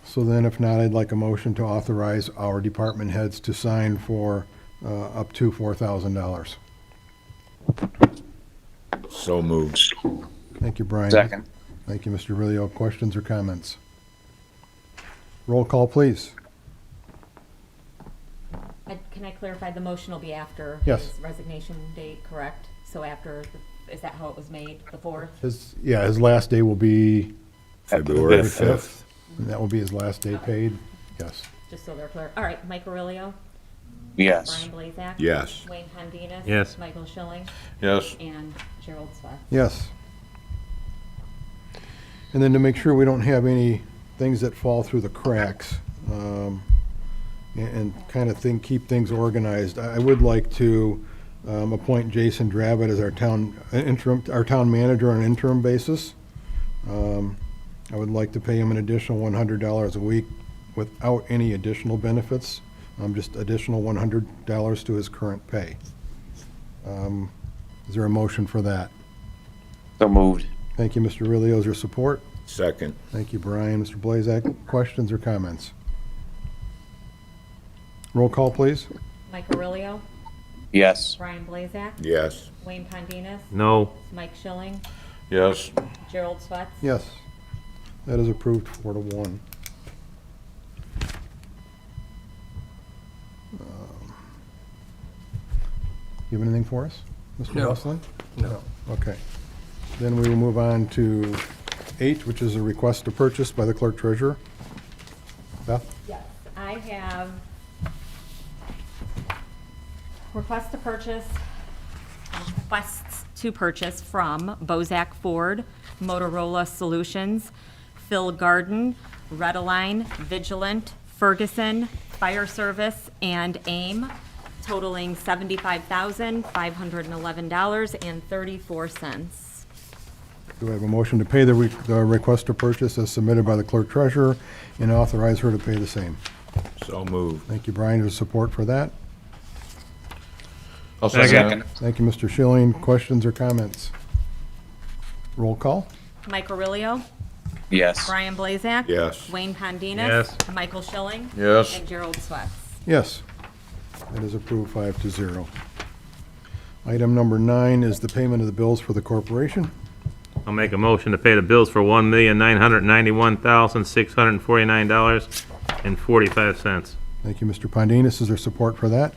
So then, if not, I'd like a motion to authorize our department heads to sign for up to $4,000. So moved. Thank you, Brian. Second. Thank you, Mr. Rilio. Questions or comments? Roll call, please. Can I clarify, the motion will be after Yes. his resignation date, correct? So after, is that how it was made, the 4th? His last day will be February February 5th. 5th, and that will be his last day paid. Yes. Just so they're clear. All right, Mike Aurelio. Yes. Brian Blazak. Yes. Wayne Pondinas. Yes. Michael Schilling. Yes. And Gerald Swett. Yes. And then to make sure we don't have any things that fall through the cracks, and kind of keep things organized, I would like to appoint Jason Dravitt as our town manager on an interim basis. I would like to pay him an additional $100 a week without any additional benefits, just additional $100 to his current pay. Is there a motion for that? So moved. Thank you, Mr. Rilio. Is there support? Second. Thank you, Brian. Mr. Blazak, questions or comments? Roll call, please. Mike Aurelio. Yes. Brian Blazak. Yes. Wayne Pondinas. No. Mike Schilling. Yes. Gerald Swett. Yes. That is approved 4-1. You have anything for us, Mr. No. Roslin? No. Okay. Then we will move on to 8, which is a request to purchase by the clerk treasurer. Beth? Yes, I have requests to purchase from Bozak Ford, Motorola Solutions, Phil Garden, Redaline, Vigilant, Ferguson, Fire Service, and AIM, totaling $75,511.34. Do I have a motion to pay the request to purchase as submitted by the clerk treasurer and authorize her to pay the same? So moved. Thank you, Brian. Is there support for that? I'll second it. Thank you, Mr. Schilling. Questions or comments? Roll call? Mike Aurelio. Yes. Brian Blazak. Yes. Wayne Pondinas. Yes. Michael Schilling. Yes. And Gerald Swett. Yes. That is approved 5-0. Item number 9 is the payment of the bills for the corporation. I'll make a motion to pay the bills for $1,991,649.45. Thank you, Mr. Pondinas. Is there support for that?